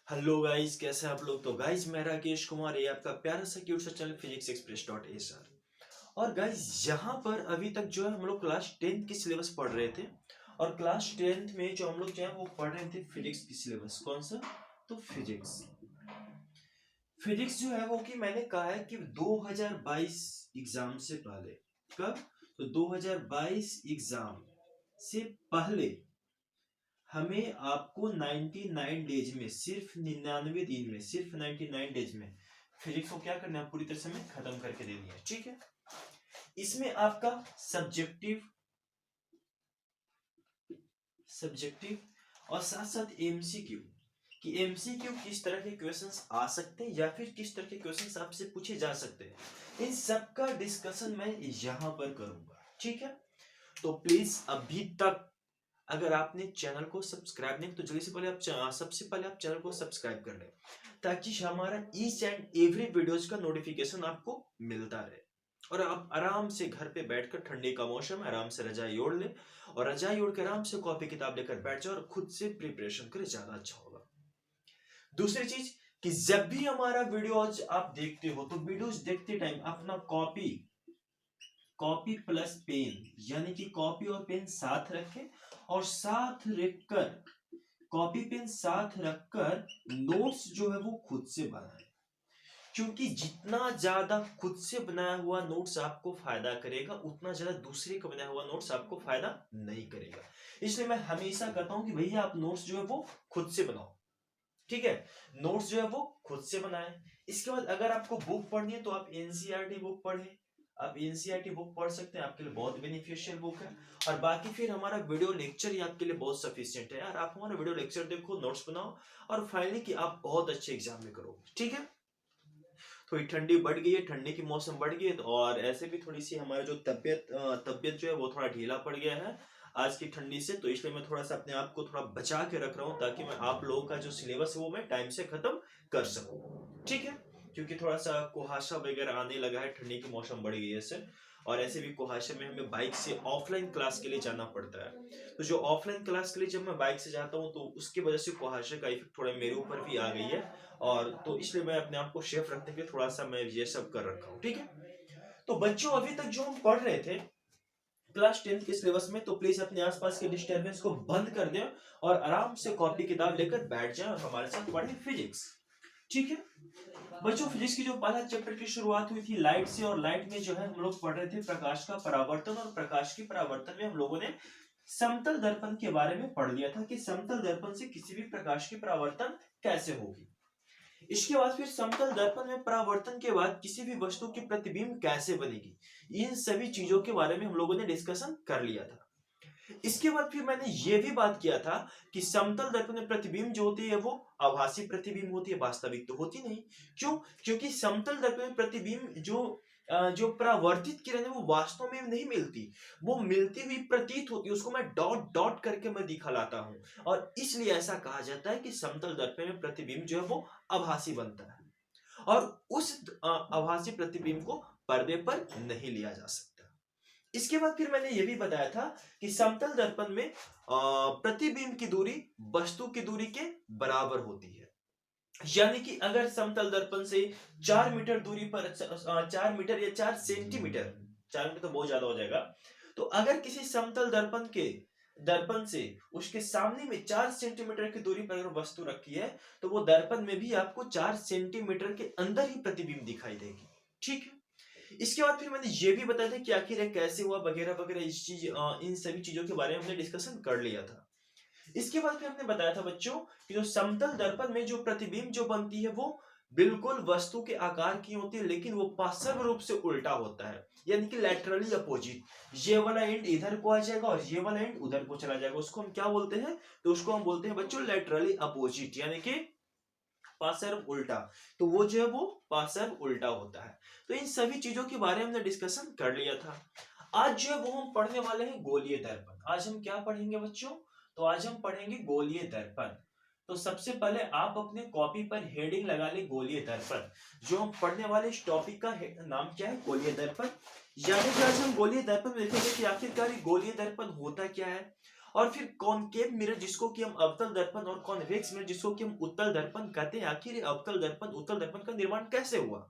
Hello guys, कैसे हैं आप लोग। तो गाइस मैं राकेश कुमार, ये आपका प्यारा सा क्यूट सा channel physics express dot A sir. और गाइस यहाँ पर अभी तक जो है हम लोग क्लास 10th की सिलेबस पढ़ रहे थे। और क्लास 10th में जो हम लोग जो है वो पढ़ रहे थे फिजिक्स की सिलेबस। कौन सा? तो फिजिक्स। फिजिक्स जो है वो कि मैंने कहा है कि 2022 एग्जाम से पहले। कब? तो 2022 एग्जाम से पहले हमें आपको 99 डेज में, सिर्फ 99 दिन में, सिर्फ 99 डेज में फिजिक्स को क्या करना है, पूरी तरह से हमें खत्म करके दे दिया। ठीक है। इसमें आपका सब्जेक्टिव सब्जेक्टिव और साथ साथ एमसीक्यू, कि एमसीक्यू किस तरह के क्वेश्चंस आ सकते हैं या फिर किस तरह के क्वेश्चंस आपसे पूछे जा सकते हैं, इन सब का डिस्कशन मैं यहां पर करूंगा। ठीक है। तो प्लीज अभी तक अगर आपने चैनल को सब्सक्राइब नहीं, तो जल्दी से पहले आप सबसे पहले आप चैनल को सब्सक्राइब कर लें, ताकि हमारा ईच एंड एवरी वीडियोज का नोटिफिकेशन आपको मिलता रहे और आप आराम से घर पे बैठकर, ठंडी का मौसम है, आराम से रजाई ओढ़ ले और रजाई ओढ़ के आराम से कॉपी किताब लेकर बैठ जाओ और खुद से प्रिपरेशन करें, ज्यादा अच्छा होगा। दूसरी चीज कि जब भी हमारा वीडियोज आप देखते हो, तो वीडियोज देखते टाइम अपना कॉपी कॉपी प्लस पेन, यानी कि कॉपी और पेन साथ रखें और साथ रखकर, कॉपी पेन साथ रखकर नोट्स जो है वो खुद से बनाएं। क्योंकि जितना ज्यादा खुद से बनाया हुआ नोट्स आपको फायदा करेगा, उतना ज्यादा दूसरे का बनाया हुआ नोट्स आपको फायदा नहीं करेगा। इसलिए मैं हमेशा कहता हूं कि भैया आप नोट्स जो है वो खुद से बनाओ। ठीक है। नोट्स जो है वो खुद से बनाएं। इसके बाद अगर आपको बुक पढ़नी है तो आप एनसीईआरटी बुक पढ़ें। आप एनसीईआरटी बुक पढ़ सकते हैं, आपके लिए बहुत बेनिफिशियल बुक है। और बाकी फिर हमारा वीडियो लेक्चर ही आपके लिए बहुत सफिशिएंट है यार। आप हमारा वीडियो लेक्चर देखो, नोट्स बनाओ और फाइनली कि आप बहुत अच्छे एग्जाम में करोगे। ठीक है। थोड़ी ठंडी बढ़ गई है, ठंडी की मौसम बढ़ गई है, और ऐसे भी थोड़ी सी हमारा जो तबियत जो है वो थोड़ा ढीला पड़ गया है आज की ठंडी से। तो इसलिए मैं थोड़ा सा अपने आप को थोड़ा बचा के रख रहा हूँ, ताकि मैं आप लोगों का जो सिलेबस है वो मैं टाइम से खत्म कर सकूं। ठीक है। क्योंकि थोड़ा सा कुहासा वगैरह आने लगा है, ठंडी की मौसम बढ़ गई है इससे। और ऐसे भी कुहासे में हमें बाइक से ऑफलाइन क्लास के लिए जाना पड़ता है। तो जो ऑफलाइन क्लास के लिए जब मैं बाइक से जाता हूँ, तो उसकी वजह से कुहासे का इफेक्ट थोड़ा मेरे ऊपर भी आ गई है। और तो इसलिए मैं अपने आप को सेफ रखने के लिए थोड़ा सा मैं ये सब कर रखा हूँ। ठीक है। तो बच्चों अभी तक जो हम पढ़ रहे थे क्लास 10th के सिलेबस में, तो प्लीज अपने आसपास के डिस्टरबेंस को बंद कर दें और आराम से कॉपी किताब लेकर बैठ जाएं और हमारे साथ पढ़ें फिजिक्स। ठीक है। बच्चों फिजिक्स की जो पहला चैप्टर की शुरुआत हुई थी लाइट से, और लाइट में जो है हम लोग पढ़ रहे थे प्रकाश का परावर्तन। और प्रकाश के परावर्तन में हम लोगों ने समतल दर्पण के बारे में पढ़ लिया था कि समतल दर्पण से किसी भी प्रकाश की परावर्तन कैसे होगी। इसके बाद फिर समतल दर्पण में परावर्तन के बाद किसी भी वस्तु की प्रतिबिंब कैसे बनेगी, इन सभी चीजों के बारे में हम लोगों ने डिस्कशन कर लिया था। इसके बाद फिर मैंने ये भी बात किया था कि समतल दर्पण में प्रतिबिंब जो होती है वो आभासी प्रतिबिंब होती है, वास्तविक तो होती नहीं। क्यों? क्योंकि समतल दर्पण में प्रतिबिंब जो परावर्तित किरण है वो वास्तव में नहीं मिलती, वो मिलती हुई प्रतीत होती है। उसको मैं डॉट डॉट करके मैं दिखलाता हूं, और इसलिए ऐसा कहा जाता है कि समतल दर्पण में प्रतिबिंब जो है वो आभासी बनता है, और उस आभासी प्रतिबिंब को पर्दे पर नहीं लिया जा सकता। इसके बाद फिर मैंने यह भी बताया था कि समतल दर्पण में प्रतिबिंब की दूरी वस्तु की दूरी के बराबर होती है। यानी कि अगर समतल दर्पण से 4 मीटर दूरी पर, 4 मीटर या 4 सेंटीमीटर, 4 मीटर तो बहुत ज्यादा हो जाएगा, तो अगर किसी समतल दर्पण से उसके सामने में 4 सेंटीमीटर की दूरी पर अगर वस्तु रखी है, तो वो दर्पण में भी आपको 4 सेंटीमीटर के अंदर ही प्रतिबिंब दिखाई देगी। ठीक है। इसके बाद फिर मैंने ये भी बताया था कि आखिर ये कैसे हुआ वगैरह वगैरह, इन सभी चीजों के बारे में हमने डिस्कशन कर लिया था। इसके बाद फिर हमने बताया था बच्चों कि जो समतल दर्पण में जो प्रतिबिंब जो बनती है वो बिल्कुल वस्तु के आकार की होती है, लेकिन वो पार्श्व रूप से उल्टा होता है, यानी कि लैटरली अपोजिट। ये वाला एंड इधर को आ जाएगा और ये वाला एंड उधर को चला जाएगा। उसको हम क्या बोलते हैं? तो उसको हम बोलते हैं बच्चों लैटरली अपोजिट, यानी कि पार्श्व उल्टा। तो वो जो है वो पार्श्व उल्टा होता है। तो इन सभी चीजों के बारे में हमने डिस्कशन कर लिया था। आज जो है वो हम पढ़ने वाले हैं गोलीय दर्पण। आज हम क्या पढ़ेंगे बच्चों? तो आज हम पढ़ेंगे गोलीय दर्पण। तो सबसे पहले आप अपने कॉपी पर हेडिंग लगा ले गोलीय दर्पण। जो हम पढ़ने वाले इस टॉपिक का नाम क्या है? गोलीय दर्पण। यानी कि आज हम गोलीय दर्पण में देखेंगे कि आखिरकार गोलीय दर्पण होता क्या है, और फिर कॉनकेव मिरर जिसको कि हम अवतल दर्पण और कॉन्वेक्स मिरर जिसको कि हम उत्तल दर्पण कहते हैं। आखिर ये अवतल दर्पण उत्तल दर्पण का निर्माण कैसे हुआ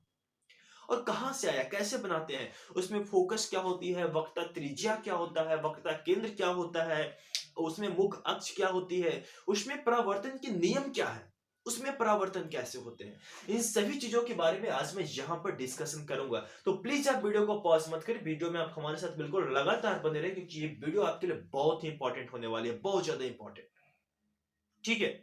और कहां से आया, कैसे बनाते हैं, उसमें फोकस क्या होती है, वक्रता त्रिज्या क्या होता है, वक्रता केंद्र क्या होता है, उसमें मुख्य अक्ष क्या होती है, उसमें परावर्तन के नियम क्या है, उसमें परावर्तन कैसे होते हैं, इन सभी चीजों के बारे में आज मैं यहाँ पर डिस्कशन करूंगा। तो प्लीज आप वीडियो को पॉज मत करें, वीडियो में आप हमारे साथ बिल्कुल लगातार बने रहे, क्योंकि ये वीडियो आपके लिए बहुत ही इंपॉर्टेंट होने वाली है, बहुत ज्यादा इंपॉर्टेंट। ठीक है,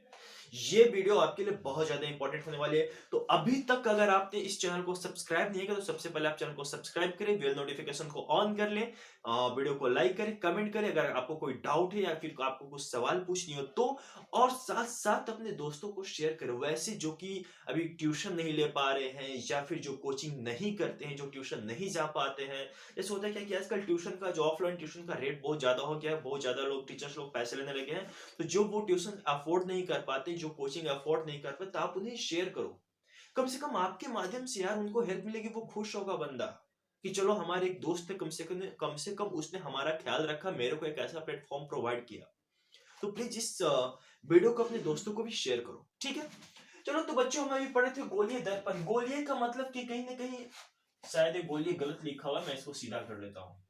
ये वीडियो आपके लिए बहुत ज्यादा इंपॉर्टेंट होने वाली है। तो अभी तक अगर आपने इस चैनल को सब्सक्राइब नहीं किया तो सबसे पहले आप चैनल को सब्सक्राइब करें, बेल नोटिफिकेशन को ऑन कर लें, वीडियो को लाइक करें, कमेंट करें अगर आपको कोई डाउट है या फिर आपको कुछ सवाल पूछनी हो तो, और साथ साथ अपने दोस्तों को शेयर करें, वैसे जो कि अभी ट्यूशन नहीं ले पा रहे हैं या फिर जो कोचिंग नहीं करते हैं, जो ट्यूशन नहीं जा पाते हैं। जैसे होता है क्या कि आजकल ट्यूशन का, जो ऑफलाइन ट्यूशन का रेट बहुत ज्यादा हो गया है, बहुत ज्यादा लोग, टीचर्स लोग पैसे लेने लगे हैं, तो जो वो ट्यूशन अफोर्ड नहीं कर पाते, जो कोचिंग अफोर्ड नहीं कर पाते, तो आप उन्हें शेयर करो। कम से कम आपके माध्यम से यार उनको हेल्प मिलेगी, वो खुश होगा बंदा कि चलो हमारे एक दोस्त है, कम से कम उसने हमारा ख्याल रखा, मेरे को एक ऐसा प्लेटफॉर्म प्रोवाइड किया। तो प्लीज इस वीडियो को अपने दोस्तों को भी शेयर करो, ठीक है। चलो तो बच्चों, हम अभी पढ़े थे गोलीय दर्पण। गोलीय का मतलब कि कहीं ना कहीं शायद ये गोलीय गलत लिखा हुआ है, मैं इसको सीधा कर लेता हूँ।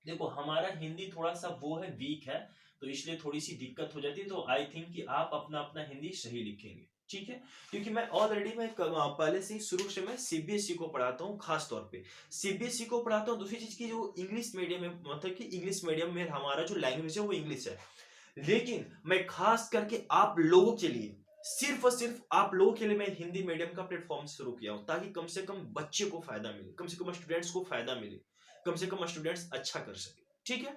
देखो हमारा हिंदी थोड़ा सा वो है, वीक है, तो इसलिए थोड़ी सी दिक्कत हो जाती है, तो आई थिंक कि आप अपना अपना हिंदी सही लिखेंगे, ठीक है। क्योंकि मैं ऑलरेडी, मैं पहले से ही शुरू से मैं सीबीएसई को पढ़ाता हूँ, खास तौर पे सीबीएसई को पढ़ाता हूँ। दूसरी चीज की, जो इंग्लिश मीडियम में, मतलब कि इंग्लिश मीडियम में हमारा जो लैंग्वेज है वो इंग्लिश है, लेकिन मैं खास करके आप लोगों के लिए, सिर्फ और सिर्फ आप लोगों के लिए मैं हिंदी मीडियम का प्लेटफॉर्म शुरू किया हूं, ताकि कम से कम बच्चे को फायदा मिले, कम से कम स्टूडेंट्स को फायदा मिले, कम से कम स्टूडेंट्स अच्छा कर सके, ठीक है।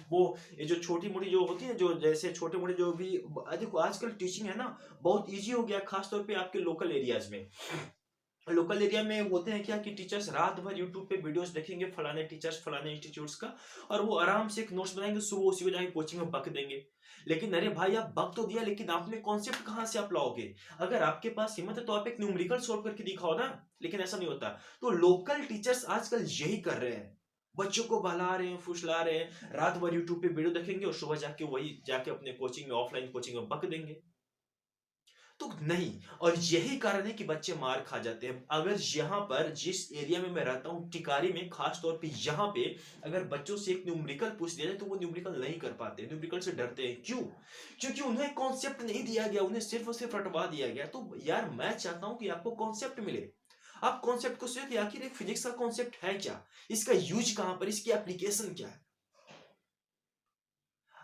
वो ये जो छोटी मोटी जो होती है, जो जैसे छोटे मोटे जो भी, देखो आजकल टीचिंग है ना बहुत इजी हो गया, खासतौर पे आपके लोकल एरियाज में। लोकल एरिया में होते हैं क्या कि टीचर्स रात भर यूट्यूब पे वीडियोस देखेंगे, फलाने टीचर्स फलाने इंस्टीट्यूट्स का, और वो आराम से एक नोट्स बनाएंगे, सुबह उसी को जाके कोचिंग में बक देंगे। लेकिन अरे भाई, आप बक तो दिया, लेकिन आपने कॉन्सेप्ट कहां से आप लाओगे? अगर आपके पास हिम्मत है तो आप एक न्यूमेरिकल सोल्व करके दिखाओ ना, लेकिन ऐसा नहीं होता। तो लोकल टीचर्स आजकल यही कर रहे हैं, बच्चों को बहला रहे हैं, फुसला रहे हैं, रात भर यूट्यूब पे वीडियो देखेंगे और सुबह जाके वही जाके अपने कोचिंग में, ऑफलाइन कोचिंग में बक देंगे। तो नहीं, और यही कारण है कि बच्चे मार खा जाते हैं। अगर यहाँ पर, जिस एरिया में मैं रहता हूँ टिकारी में, खास तौर पे यहाँ पे अगर बच्चों से एक न्यूमेरिकल पूछ दिया जाए तो वो न्यूमेरिकल नहीं कर पाते, न्यूमेरिकल से डरते हैं। क्यों? क्योंकि उन्हें कॉन्सेप्ट नहीं दिया गया, उन्हें सिर्फ और सिर्फ रटवा दिया गया। तो यार मैं चाहता हूँ कि आपको कॉन्सेप्ट मिले, आप कॉन्सेप्ट को सोचिए कि आखिर फिजिक्स का कॉन्सेप्ट है क्या, इसका यूज कहां पर, इसकी एप्लीकेशन क्या है।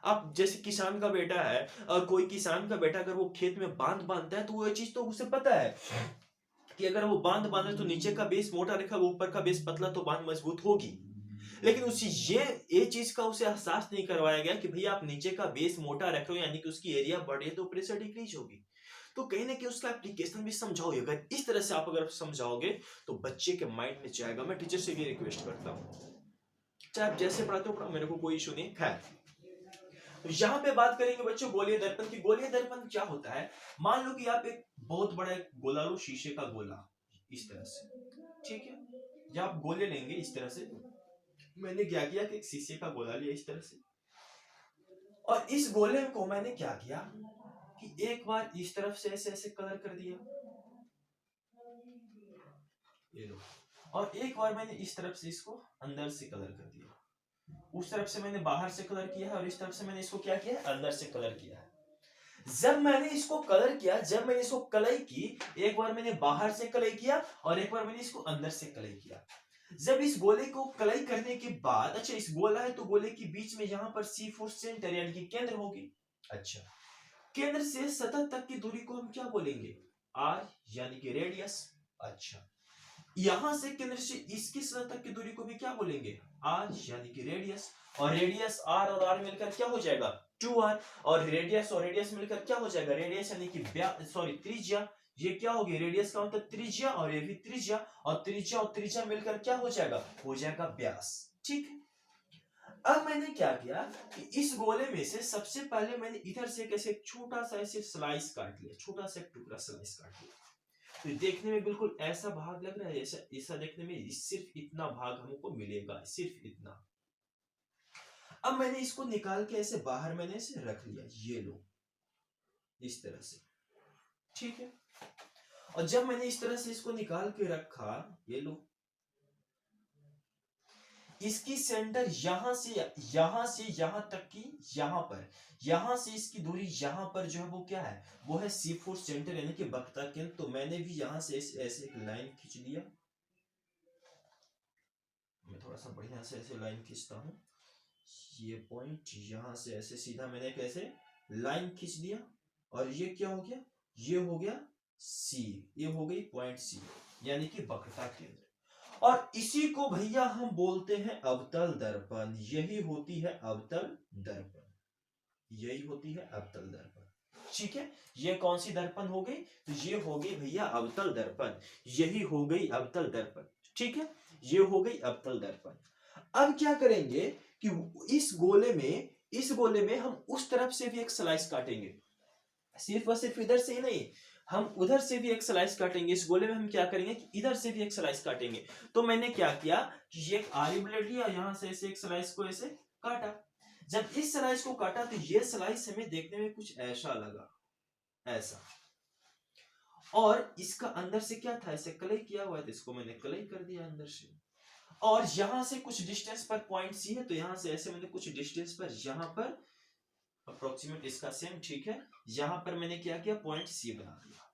आप जैसे किसान का बेटा है, और कोई किसान का बेटा अगर वो खेत में बांध बांधता है, तो वो ये चीज तो उसे पता है कि अगर वो बांध बांधे तो नीचे का बेस मोटा रखा, ऊपर का बेस पतला, तो बांध मजबूत होगी। लेकिन उसी ये चीज का उसे एहसास नहीं करवाया गया कि भैया आप नीचे का बेस मोटा रख रहे हो, यानी कि उसकी एरिया बढ़े तो प्रेशर डिक्रीज होगी। तो कहीं ना कहीं उसका एप्लीकेशन भी समझाओगे। अगर इस तरह से आप अगर समझाओगे तो बच्चे के माइंड में जाएगा। मैं टीचर से भी रिक्वेस्ट करता हूँ, चाहे आप जैसे पढ़ाते हो पढ़ाओ, मेरे को कोई इशू नहीं है। तो यहाँ पे बात करेंगे बच्चों गोलीय दर्पण की। गोलीय दर्पण क्या होता है? मान लो कि आप एक बहुत बड़ा एक गोला लो, शीशे का गोला, इस तरह से, ठीक है। या आप गोले लेंगे इस तरह से, मैंने क्या किया कि एक शीशे का गोला लिया इस तरह से, और इस गोले को मैंने क्या किया कि एक बार इस तरफ से ऐसे ऐसे कलर कर दिया, ये लो, और एक बार मैंने इस तरफ से इसको अंदर से कलर कर दिया। उस तरफ से मैंने बाहर से कलर किया है, और इस तरफ से मैंने इसको क्या किया है, अंदर से कलर किया है। जब मैंने इसको कलर किया, जब मैंने इसको कलई की, एक बार मैंने बाहर से कलई किया और एक बार मैंने इसको अंदर से कलई किया। जब इस गोले को कलई करने के बाद, अच्छा इस गोला है तो गोले के बीच में यहां पर C4 सेंटर यानी कि केंद्र होगी। अच्छा, केंद्र से सतह तक की दूरी को हम क्या बोलेंगे? R यानी कि रेडियस। अच्छा, यहां से केंद्र से इसकी सतह तक की दूरी को भी क्या बोलेंगे? R यानी कि रेडियस। और रेडियस R और R मिलकर क्या हो जाएगा? 2R। और रेडियस मिलकर क्या हो जाएगा? रेडियस यानी कि त्रिज्या। ये क्या होगी? रेडियस का मतलब त्रिज्या, और ये भी त्रिज्या, और त्रिज्या मिलकर क्या हो जाएगा? हो जाएगा व्यास। ठीक है। अब मैंने क्या किया कि इस गोले में से सबसे पहले मैंने इधर से कैसे छोटा सा ऐसे स्लाइस काट लिया, छोटा सा टुकड़ा स्लाइस काट लिया। तो देखने में बिल्कुल ऐसा भाग लग रहा है, ऐसा देखने में सिर्फ इतना भाग हमको मिलेगा, सिर्फ इतना। अब मैंने इसको निकाल के ऐसे बाहर मैंने इसे रख लिया, ये लो इस तरह से, ठीक है। और जब मैंने इस तरह से इसको निकाल के रखा, ये लो, इसकी सेंटर यहां से यहां तक की, यहां से इसकी दूरी यहां पर जो है वो क्या है, वो है C4 सेंटर यानी कि वक्रता केंद्र। तो मैंने भी यहां से ऐसे एक लाइन खींच लिया, मैं थोड़ा सा बढ़िया से ऐसे लाइन खींचता हूं, ये पॉइंट यहां से ऐसे सीधा मैंने कैसे लाइन खींच दिया, और ये क्या हो गया, ये हो गया C, ये हो गई पॉइंट C यानी कि वक्रता केंद्र। और इसी को भैया हम बोलते हैं अवतल दर्पण, यही होती है अवतल दर्पण, यही होती है अवतल दर्पण, ठीक है। ये कौन सी दर्पण हो गई, तो ये हो गई भैया अवतल दर्पण, यही हो गई अवतल दर्पण, ठीक है, ये हो गई अवतल दर्पण। अब क्या करेंगे कि इस गोले में हम उस तरफ से भी एक स्लाइस काटेंगे, सिर्फ और सिर्फ इधर से ही नहीं, हम उधर से भी एक स्लाइस काटेंगे। इस गोले में हम क्या करेंगे कि इधर से भी एक स्लाइस काटेंगे। तो मैंने क्या किया कि ये एक आरी ब्लेड लिया, यहां से ऐसे एक स्लाइस को ऐसे काटा। जब इस स्लाइस को काटा तो ये स्लाइस हमें देखने में कुछ ऐसा लगा, ऐसा, और इसका अंदर से क्या था, ऐसे कलई किया हुआ था, इसको मैंने कलई कर दिया अंदर से। और यहां से कुछ डिस्टेंस पर पॉइंट सी है, तो यहां से ऐसे मैंने कुछ डिस्टेंस पर, यहां पर अप्रोक्सीमेट इसका सेम, ठीक है, यहां पर मैंने क्या किया, पॉइंट सी बना दिया,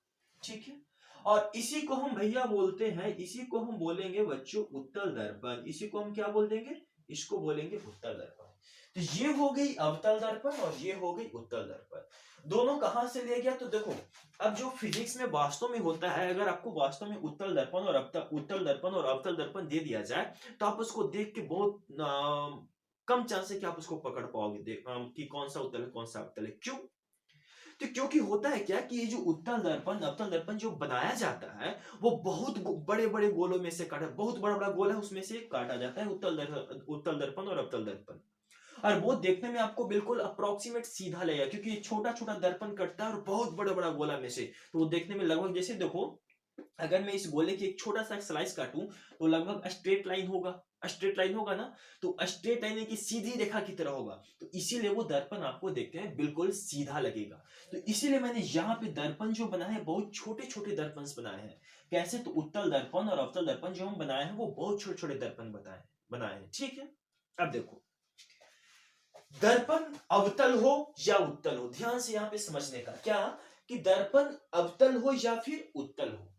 ठीक है। और इसी को हम भैया बोलते हैं, इसी को हम बोलेंगे बच्चों उत्तल दर्पण, इसी को हम क्या बोल देंगे, इसको बोलेंगे उत्तल दर्पण। तो ये हो गई अवतल दर्पण और ये हो गई उत्तल दर्पण। दोनों कहां से ले गया, तो देखो अब जो फिजिक्स में वास्तव में होता है, अगर आपको वास्तव में उत्तल दर्पण और अवतल दर्पण दे दिया जाए, तो आप उसको देख के बहुत कम चांस है कि आप उसको पकड़ पाओगे कि कौन सा उत्तल है कौन सा अवतल है। क्यों, तो क्योंकि होता है क्या कि ये जो उत्तल दर्पण अवतल दर्पण जो बनाया जाता है, वो बहुत बड़े बड़े गोलों में से काटा, बहुत बड़ा बड़ा गोल है उसमें से काटा जाता है उत्तल दर्पण और अवतल दर्पण। और वो देखने में आपको बिल्कुल अप्रोक्सीमेट सीधा लगेगा, क्योंकि ये छोटा छोटा दर्पण कटता है और बहुत बड़ा बड़ा गोला में से, तो वो देखने में लगभग, जैसे देखो अगर मैं इस गोले की एक छोटा सा स्लाइस काटूं तो लगभग स्ट्रेट लाइन होगा, स्ट्रेट लाइन होगा ना, तो स्ट्रेट लाइन की सीधी रेखा की तरह होगा, तो इसीलिए वो दर्पण आपको देखते हैं बिल्कुल सीधा लगेगा। तो इसीलिए मैंने यहाँ पे दर्पण जो बनाए हैं बहुत छोटे छोटे दर्पण बनाए हैं। कैसे, तो उत्तल दर्पण और अवतल दर्पण जो हम बनाए हैं वो बहुत छोटे छोटे दर्पण बनाए हैं, ठीक है। अब देखो दर्पण अवतल हो या उत्तल हो, ध्यान से यहाँ पे समझने का क्या, कि दर्पण अवतल हो या फिर उत्तल हो,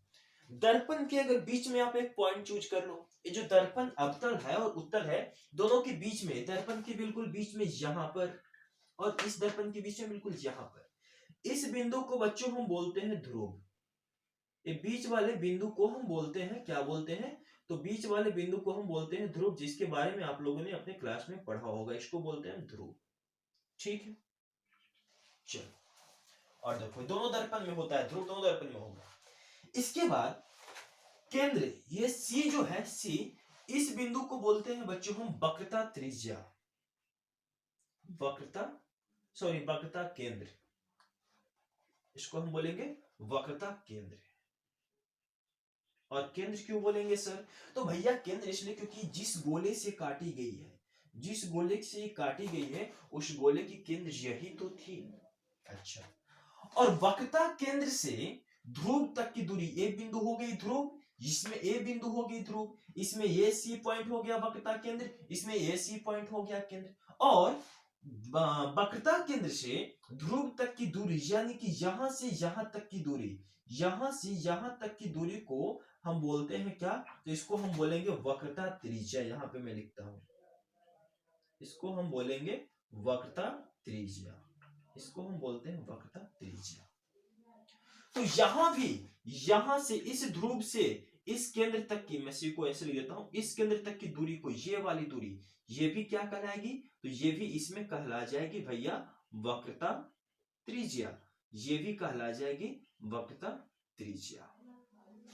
दर्पण के अगर बीच में आप एक पॉइंट चूज कर लो, ये जो दर्पण अवतल है और उत्तल है, दोनों के बीच में, दर्पण के बिल्कुल बीच में यहां पर, और इस दर्पण के बीच में बिल्कुल यहां पर, इस बिंदु को बच्चों हम बोलते हैं ध्रुव। ये बीच वाले बिंदु को हम बोलते हैं, क्या बोलते हैं, तो बीच वाले बिंदु को हम बोलते हैं ध्रुव, जिसके बारे में आप लोगों ने अपने क्लास में पढ़ा होगा, इसको बोलते हैं ध्रुव, ठीक है। चलो, और देखो दोनों दर्पण में होता है ध्रुव, दोनों दर्पण में होगा। इसके बाद केंद्र, ये C जो है C, इस बिंदु को बोलते हैं बच्चों हम वक्रता त्रिज्या, वक्रता वक्रता केंद्र, इसको हम बोलेंगे वक्रता केंद्र। और केंद्र क्यों बोलेंगे सर, तो भैया केंद्र इसलिए क्योंकि जिस गोले से काटी गई है, जिस गोले से काटी गई है उस गोले की केंद्र यही तो थी। अच्छा, और वक्रता केंद्र से ध्रुव तक की दूरी, ए बिंदु हो गई ध्रुव, इसमें ए बिंदु हो गई ध्रुव, इसमें ये सी पॉइंट हो गया वक्रता केंद्र, इसमें ये सी पॉइंट हो गया केंद्र, और वक्रता केंद्र से ध्रुव तक की दूरी यानी कि यहां से यहां तक की दूरी, यहां से यहां तक की दूरी को हम बोलते हैं क्या, तो इसको हम बोलेंगे वक्रता त्रिज्या, यहां पे मैं लिखता हूं, इसको हम बोलेंगे वक्रता त्रिज्या, इसको हम बोलते हैं वक्रता त्रिज्या। तो यहां भी, यहां से इस ध्रुव से इस केंद्र तक की, मैं सी को ऐसे लिख देता हूं, इस केंद्र तक की दूरी को, ये वाली दूरी, ये भी क्या कहलाएगी, तो ये भी इसमें कहला जाएगी भैया वक्रता त्रिज्या, ये भी कहला जाएगी वक्रता त्रिज्या,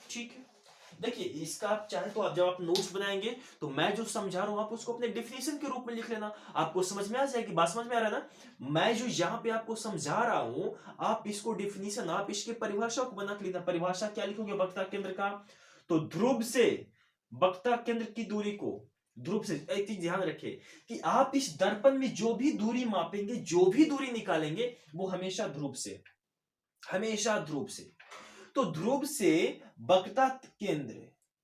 ठीक है। देखिए इसका आप चाहे तो आप जब आप नोट्स बनाएंगे तो मैं जो समझा रहा हूं आप उसको अपने डिफिनेशन के रूप में लिख लेना, आपको समझ में आ जाएगी, बात समझ में आ रहा है ना। मैं जो यहाँ पे आपको समझा रहा हूं, आप इसको डिफिनेशन, आप इसके परिभाषा को बना के लेना। परिभाषा क्या लिखोगे वक्रता केंद्र का, तो ध्रुव से वक्रता केंद्र की दूरी को ध्रुव से एक चीज ध्यान रखिए कि आप इस दर्पण में जो भी दूरी मापेंगे, जो भी दूरी निकालेंगे, वो हमेशा ध्रुव से, हमेशा ध्रुव से। तो ध्रुव से वक्रता केंद्र,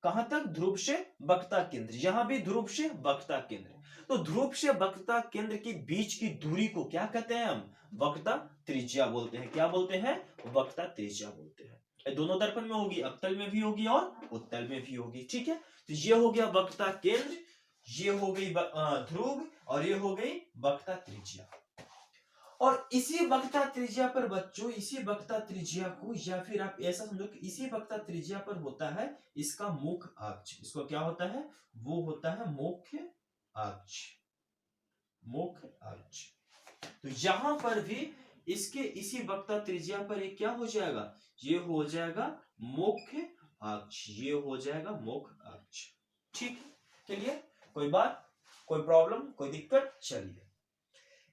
कहां तक? ध्रुव से वक्रता केंद्र, यहां भी ध्रुव से वक्रता केंद्र। तो ध्रुव से वक्रता केंद्र के बीच की दूरी को क्या कहते हैं? हम वक्रता त्रिज्या बोलते हैं। क्या बोलते हैं? वक्रता त्रिज्या बोलते हैं। ये दोनों दर्पण में होगी, अवतल में भी होगी और उत्तल में भी होगी। ठीक है, तो ये हो गया वक्रता केंद्र, ये हो गई ध्रुव, और ये हो गई वक्रता त्रिज्या। और इसी वक्रता त्रिज्या पर बच्चों, इसी वक्रता त्रिज्या को, या फिर आप ऐसा समझो कि इसी वक्रता त्रिज्या पर होता है इसका मुख्य अक्ष। इसको क्या होता है? वो होता है मुख्य अक्ष, मुख्य अक्ष। तो यहां पर भी इसके इसी वक्रता त्रिज्या पर एक क्या हो जाएगा? ये हो जाएगा मुख्य अक्ष, ये हो जाएगा मुख्य अक्ष। ठीक, चलिए, कोई बात, कोई प्रॉब्लम, कोई दिक्कत? चलिए,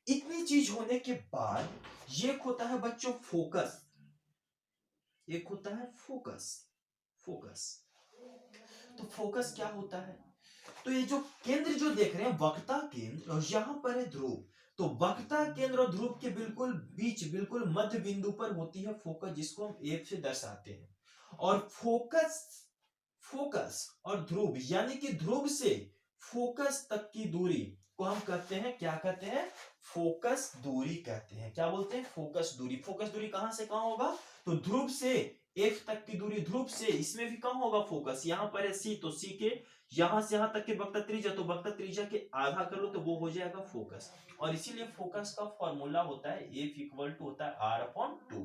इतनी चीज होने के बाद ये होता है बच्चों फोकस, एक होता है फोकस। फोकस, तो फोकस क्या होता है? तो ये जो केंद्र जो देख रहे हैं वक्रता केंद्र, और यहां पर है ध्रुव, तो वक्रता केंद्र और ध्रुव के बिल्कुल बीच, बिल्कुल मध्य बिंदु पर होती है फोकस, जिसको हम एफ से दर्शाते हैं। और फोकस, फोकस और ध्रुव, यानी कि ध्रुव से फोकस तक की दूरी को हम कहते हैं, क्या कहते हैं? फोकस दूरी कहते हैं। क्या बोलते हैं? फोकस दूरी। फोकस दूरी कहां से कहां होगा? तो ध्रुव से एफ तक की दूरी, ध्रुव से, इसमें भी कहां होगा फोकस? यहां पर है सी, तो सी के यहां से यहां तक के वक्रता त्रिज्या, तो वक्रता त्रिज्या के आधा कर लो तो वो हो जाएगा फोकस। और इसीलिए फोकस का फॉर्मूला होता है एफ इक्वल टू होता है आर अपॉन टू।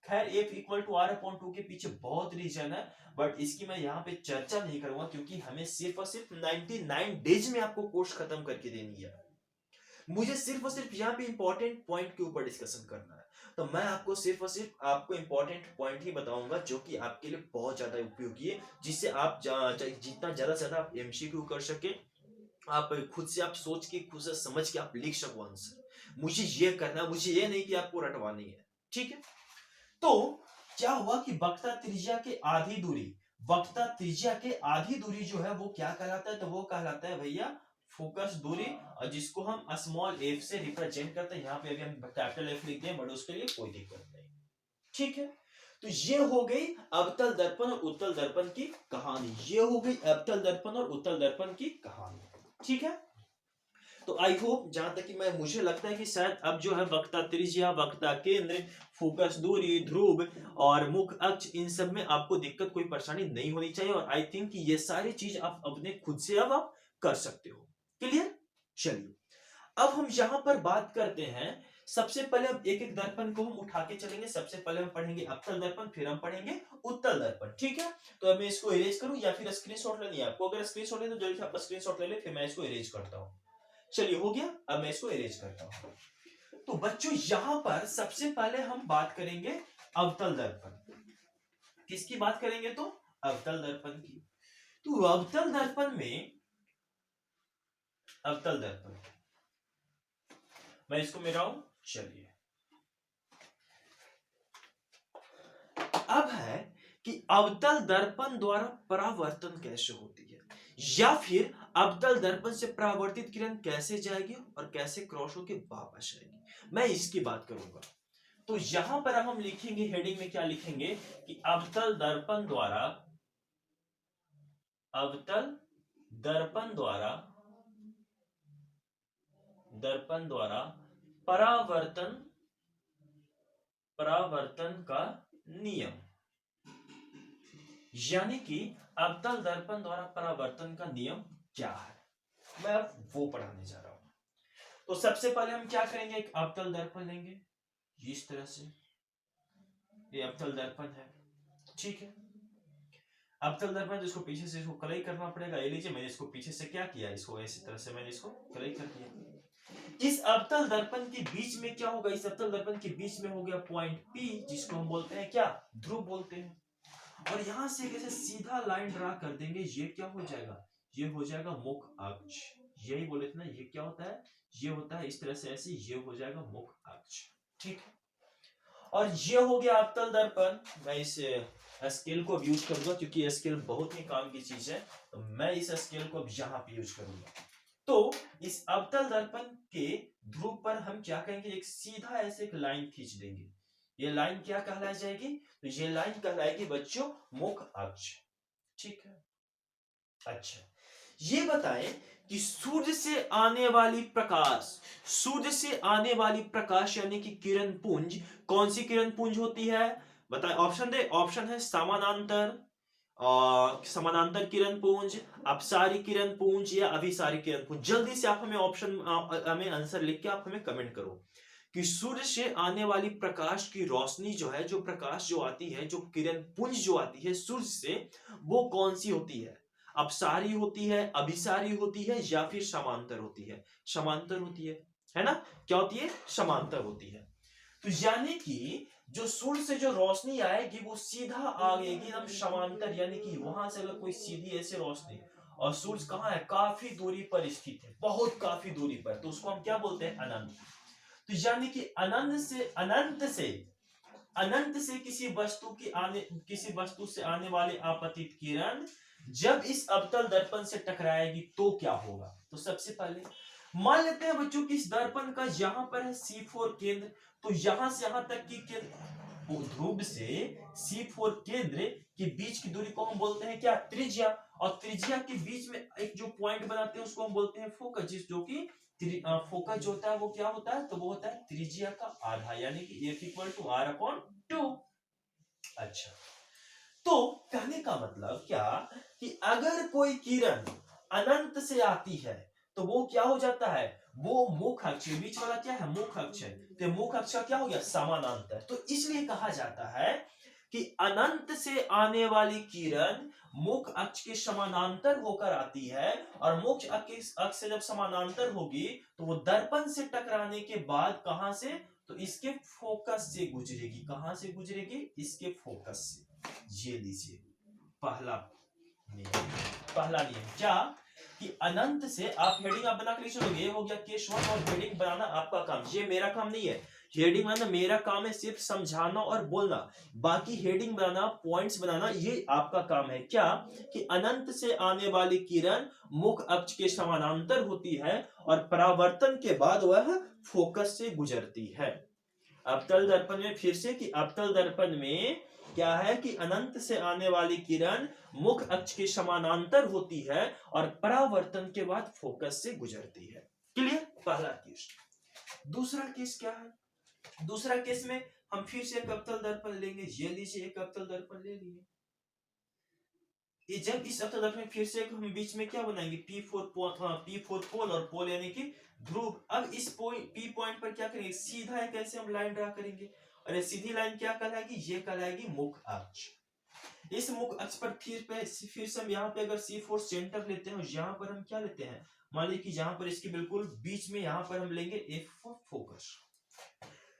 खैर, F equal to R upon two के पीछे बहुत रीजन है, बट इसकी मैं यहाँ पे चर्चा नहीं करूंगा, क्योंकि हमें सिर्फ और सिर्फ 99 डेज में आपको कोर्स खत्म करके देनी है। मुझे सिर्फ और सिर्फ यहाँ पे इंपॉर्टेंट पॉइंट के ऊपर डिस्कशन करना है। तो मैं आपको सिर्फ और सिर्फ आपको इंपॉर्टेंट पॉइंट ही बताऊंगा, जो कि आपके लिए बहुत ज्यादा उपयोगी है, जिससे आप जितना ज्यादा से ज्यादा आप एमसीक्यू कर सके, आप खुद से आप सोच के, खुद से समझ के आप लिख सको आंसर। मुझे ये करना है, मुझे ये नहीं कि आपको रटवानी है। ठीक है, तो क्या हुआ कि वक्रता त्रिज्या के आधी दूरी, वक्रता त्रिज्या के आधी दूरी जो है वो क्या कहलाता है? तो वो कहलाता है भैया फोकस दूरी, और जिसको हम स्मॉल एफ से रिप्रेजेंट करते हैं। यहाँ पे अभी हम कैपिटल एफ लिख दें, बट उसके लिए कोई दिक्कत नहीं। ठीक है, तो ये हो गई अवतल दर्पण और उत्तल दर्पण की कहानी, ये हो गई अवतल दर्पण और उत्तल दर्पण की कहानी। ठीक है, तो आई होप, जहां तक कि मुझे लगता है कि शायद अब जो है वक्रता त्रिज्या, वक्रता केंद्र, फोकस दूरी, ध्रुव और मुख्य अक्ष, इन सब में आपको दिक्कत, कोई परेशानी नहीं होनी चाहिए। और आई थिंक कि ये सारी चीज आप अपने खुद से अब आप कर सकते हो। क्लियर? चलिए, अब हम यहां पर बात करते हैं। सबसे पहले अब एक एक दर्पण को हम उठा के चलेंगे। सबसे पहले हम पढ़ेंगे अवतल दर्पण, फिर हम पढ़ेंगे उत्तल दर्पण। ठीक है, तो अब मैं इसको इरेज करूं या फिर स्क्रीनशॉट लेनी है आपको? अगर स्क्रीनशॉट ले तो जल्दी से आप स्क्रीनशॉट ले ले, फिर मैं इसको इरेज करता हूं। चलिए, हो गया, अब मैं इसको इरेज करता हूं। तो बच्चों, यहां पर सबसे पहले हम बात करेंगे अवतल दर्पण। किसकी बात करेंगे? तो अवतल दर्पण की। तो अवतल दर्पण में, अवतल दर्पण, मैं इसको मिलाऊं। चलिए, अब है कि अवतल दर्पण द्वारा परावर्तन कैसे होती है, या फिर अवतल दर्पण से परावर्तित किरण कैसे जाएगी और कैसे क्रॉस होकर वापस आएगी, मैं इसकी बात करूंगा। तो यहां पर हम लिखेंगे, हेडिंग में क्या लिखेंगे कि अवतल दर्पण द्वारा, अवतल दर्पण द्वारा, दर्पण द्वारा परावर्तन, परावर्तन का नियम। यानी कि अवतल दर्पण द्वारा परावर्तन का नियम क्या है, मैं अब वो पढ़ाने जा रहा हूं। तो सबसे पहले हम क्या करेंगे, एक अवतल दर्पण लेंगे इस तरह से, ये अवतल दर्पण है। ठीक है, अवतल दर्पण जिसको पीछे से इसको कलई करना पड़ेगा। ये लीजिए, मैंने इसको पीछे से क्या किया, इसको इसी तरह से मैंने इसको कलई कर दिया। इस अवतल दर्पण के बीच में क्या होगा? इस अवतल दर्पण के बीच में हो गया पॉइंट P, जिसको हम बोलते हैं क्या? ध्रुव बोलते हैं। और यहां से कैसे सीधा लाइन ड्रा कर देंगे, ये क्या हो जाएगा? ये हो जाएगा मुख्य अक्ष। यही बोले थे ना, ये क्या होता है? ये होता है इस तरह से, ऐसे, ये हो जाएगा मुख्य अक्ष। ठीक, और ये हो गया अवतल दर्पण। मैं इसे स्केल को यूज करूंगा क्योंकि स्केल बहुत ही काम की चीज है, तो मैं इस स्केल को यहाँ पे यूज करूंगा। तो इस अवतल दर्पण के ध्रुव पर हम क्या करेंगे, एक सीधा ऐसे एक लाइन खींच देंगे। ये लाइन क्या कहलाई जाएगी, तो ये लाइन कहलाएगी बच्चों मुख अक्ष। ठीक है, अच्छा ये बताएं कि सूर्य से आने वाली प्रकाश, सूर्य से आने वाली प्रकाश यानी कि किरण पुंज कौन सी किरण पुंज होती है, बताएं। ऑप्शन दे, ऑप्शन है समानांतर, समानांतर किरण पुंज, अपसारी किरण पुंज या अभिसारी किरण पुंज। जल्दी से आप हमें ऑप्शन, हमें आंसर लिख के आप हमें कमेंट करो कि सूर्य से आने वाली प्रकाश की रोशनी जो है, जो प्रकाश जो आती है, जो किरण पुंज जो आती है सूर्य से, वो कौन सी होती है, अपसारी होती है, अभिसारी होती है या फिर समांतर होती है। समांतर होती है ना, क्या होती है, समांतर होती है। तो यानी कि जो सूर्य से जो रोशनी आएगी वो सीधा आएगी एकदम समांतर, यानी कि वहां से अगर कोई सीधी ऐसे रोशनी, और सूर्य कहाँ है, काफी दूरी पर स्थित है, बहुत काफी दूरी पर, तो उसको हम क्या बोलते हैं, अनंत। तो यानी कि अनंत से किसी वस्तु से आने वाली आपतित किरण जब इस अवतल दर्पण से टकराएगी तो क्या होगा। तो सबसे पहले मान लेते हैं बच्चों कि इस दर्पण का यहां पर है C4 केंद्र, तो यहां से यहां तक की केंद्र, ध्रुव से C4 केंद्र के बीच की दूरी को हम बोलते हैं क्या, त्रिज्या। और त्रिज्या के बीच में एक जो पॉइंट बनाते हैं उसको हम बोलते हैं फोकस, जो कि फोकस जो होता है वो क्या होता है, तो वो होता है त्रिज्या का आधा, यानी कि F=R/2। अच्छा, तो कहने का मतलब क्या कि अगर कोई किरण अनंत से आती है तो वो क्या हो जाता है, वो मुख अक्ष, बीच वाला क्या है, मुख अक्ष है, तो मुख अक्ष का क्या हो गया, समानांतर। तो इसलिए कहा जाता है कि अनंत से आने वाली किरण मुख अक्ष के समानांतर होकर आती है, और मुख अक्ष से जब समानांतर होगी तो वो दर्पण से टकराने के बाद कहां से, तो इसके फोकस से गुजरेगी। कहां से गुजरेगी, इसके फोकस से। ये लीजिए पहला नियम, पहला नियम क्या, कि अनंत से, आप हेडिंग आप बना के लिख चलोगे, ये हो गया केस 1, और हेडिंग बनाना आपका काम, ये मेरा काम नहीं है। हेडिंग बनाना मेरा काम है सिर्फ समझाना और बोलना, बाकी हेडिंग बनाना, पॉइंट्स बनाना ये आपका काम है। क्या, कि अनंत से आने वाली किरण मुख अक्ष के समानांतर होती है और परावर्तन के बाद वह फोकस से गुजरती है। अवतल दर्पण में फिर से, कि अवतल दर्पण में क्या है, कि अनंत से आने वाली किरण मुख अक्ष के समानांतर होती है और परावर्तन के बाद फोकस से गुजरती है। क्लियर, पहला केस। दूसरा केस क्या है, दूसरा केस में हम फिर से एक अवतल दर्पण लेंगे। ये लीजिए एक अवतल दर्पण ले लिए, ये जब इस अवतल दर्पण में फिर से हम बीच में क्या बनाएंगे, P4 पोल और पोल यानी कि ध्रुव। अब इस P पॉइंट पर क्या करेंगे, सीधा एक ऐसे हम लाइन ड्रा करेंगे, और ये सीधी लाइन क्या कहलाएगी, ये कहलाएगी मुख अक्ष। इस मुख अक्ष पर फिर से हम यहाँ पे अगर C4 सेंटर लेते हैं, यहाँ पर हम क्या लेते हैं, मान लीजिए कि यहाँ पर इसके बिल्कुल बीच में यहाँ पर हम लेंगे F फोकस।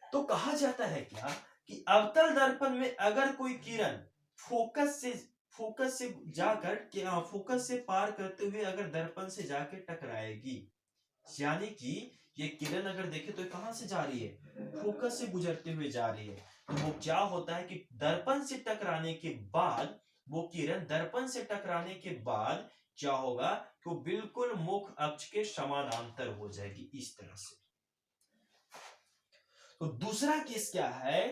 तो कहा जाता है क्या, कि अवतल दर्पण में अगर कोई किरण फोकस से जाकर, फोकस से पार करते हुए अगर दर्पण से जाकर टकराएगी, यानी कि ये किरण अगर देखे तो कहां से जा रही है, फोकस से गुजरते हुए जा रही है, तो वो क्या होता है कि दर्पण से टकराने के बाद, वो किरण दर्पण से टकराने के बाद क्या होगा, तो बिल्कुल मुख अक्ष के समानांतर हो जाएगी इस तरह से। तो दूसरा केस क्या है,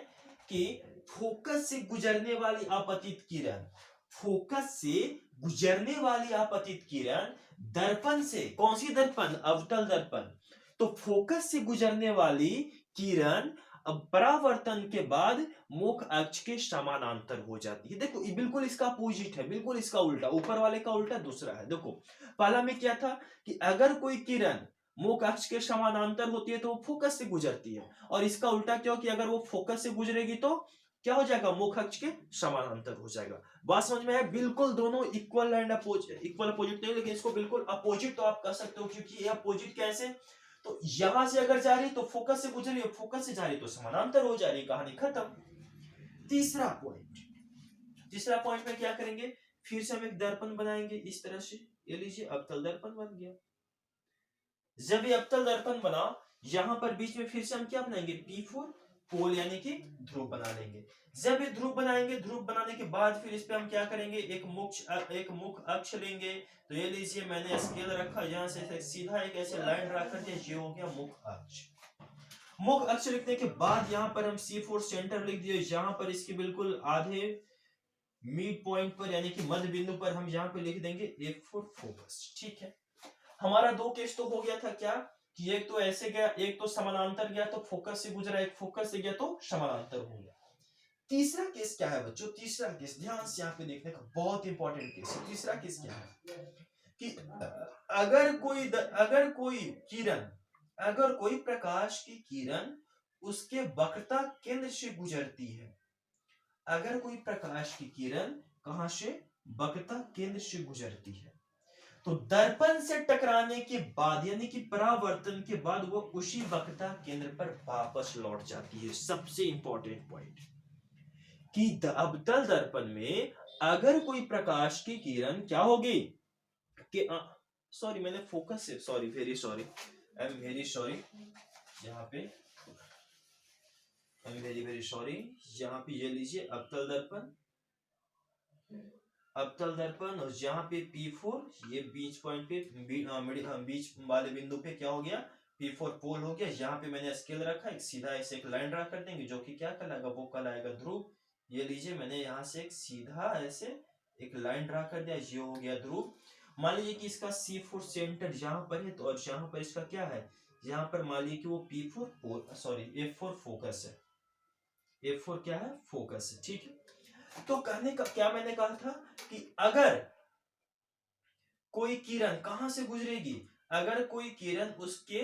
कि फोकस से गुजरने वाली आपतित किरण, फोकस से गुजरने वाली आपतित किरण दर्पण से, कौन सी दर्पण, अवतल दर्पण, तो फोकस से गुजरने वाली किरण अब परावर्तन के बाद मुख अक्ष के समानांतर हो जाती है। देखो बिल्कुल इसका अपोजिट है, बिल्कुल इसका उल्टा, ऊपर वाले का उल्टा दूसरा है। देखो पहला में क्या था, कि अगर कोई किरण मुख अक्ष के समानांतर होती है तो वो फोकस से गुजरती है, और इसका उल्टा क्या, कि अगर वो फोकस से गुजरेगी तो क्या हो जाएगा, मुख अक्ष के समानांतर हो जाएगा। बात समझ में है, बिल्कुल दोनों इक्वल एंड इक्वल अपोजिट नहीं, लेकिन इसको बिल्कुल अपोजिट तो आप कह सकते हो, क्योंकि ये अपोजिट कैसे, तो यहां से अगर जा रही तो फोकस से गुजर रही है, फोकस से जा रही तो समानांतर हो जा रही, कहानी खत्म। तीसरा पॉइंट में क्या करेंगे, फिर से हम एक दर्पण बनाएंगे इस तरह से, ये लीजिए अवतल दर्पण बन गया। जब ये अवतल दर्पण बना, यहां पर बीच में फिर से हम क्या बनाएंगे, P4 पोल यानी कि ध्रुव बना लेंगे। जब ये ध्रुव बनाएंगे, ध्रुव बनाने के बाद फिर इस पे हम क्या करेंगे, एक मुख अक्ष लेंगे। तो ये लीजिए मैंने स्केल रखा, यहाँ से सीधा एक ऐसे लाइन ड्रा कर दिया, ये हो गया मुख अक्ष। मुख अक्ष लिखने के बाद यहाँ पर हम C4 सेंटर लिख दिए, यहाँ पर इसके बिल्कुल आधे मिड पॉइंट पर यानी कि मध्य बिंदु पर हम यहाँ पे लिख देंगे F4 फोकस। ठीक है, हमारा दो केस तो हो गया था क्या कि एक तो ऐसे गया, एक तो समानांतर गया तो फोकस से गुजरा, एक फोकस से गया तो समानांतर हो गया। तीसरा केस क्या है बच्चों, तीसरा केस ध्यान से यहाँ पे देखने का बहुत इंपॉर्टेंट केस है। तीसरा केस क्या है कि अगर कोई प्रकाश की किरण उसके वक्रता केंद्र से गुजरती है, अगर कोई प्रकाश की किरण कहां से, वक्रता केंद्र से गुजरती है, तो दर्पण से टकराने के बाद यानी कि परावर्तन के बाद वो उसी वक्रता केंद्र पर वापस लौट जाती है। सबसे इंपॉर्टेंट पॉइंट कि अवतल दर्पण में अगर कोई प्रकाश की किरण क्या होगी कि सॉरी मैंने फोकस से sorry very sorry I am very sorry, यहाँ पे I am very very sorry, यहाँ पे ये लीजिए अवतल दर्पण और यहाँ पे P4 ये बीच पॉइंट पे बीच वाले बिंदु पे क्या हो गया, P4 पोल हो गया। यहाँ पे मैंने स्केल रखा, एक सीधा ऐसे एक लाइन ड्रा कर देंगे जो कि क्या कहलाएगा, वो कहलाएगा ध्रुव। ये लीजिए मैंने यहाँ से एक सीधा ऐसे एक लाइन ड्रा कर दिया, ये हो गया ध्रुव। मान लीजिए कि इसका C4 सेंटर यहाँ पर है, तो और यहाँ पर इसका क्या है, यहाँ पर मान लीजिए कि वो F4 फोकस है, F4 क्या है, फोकस है। ठीक है, तो कहने का क्या मैंने कहा था कि अगर कोई किरण कहां से गुजरेगी, अगर कोई किरण उसके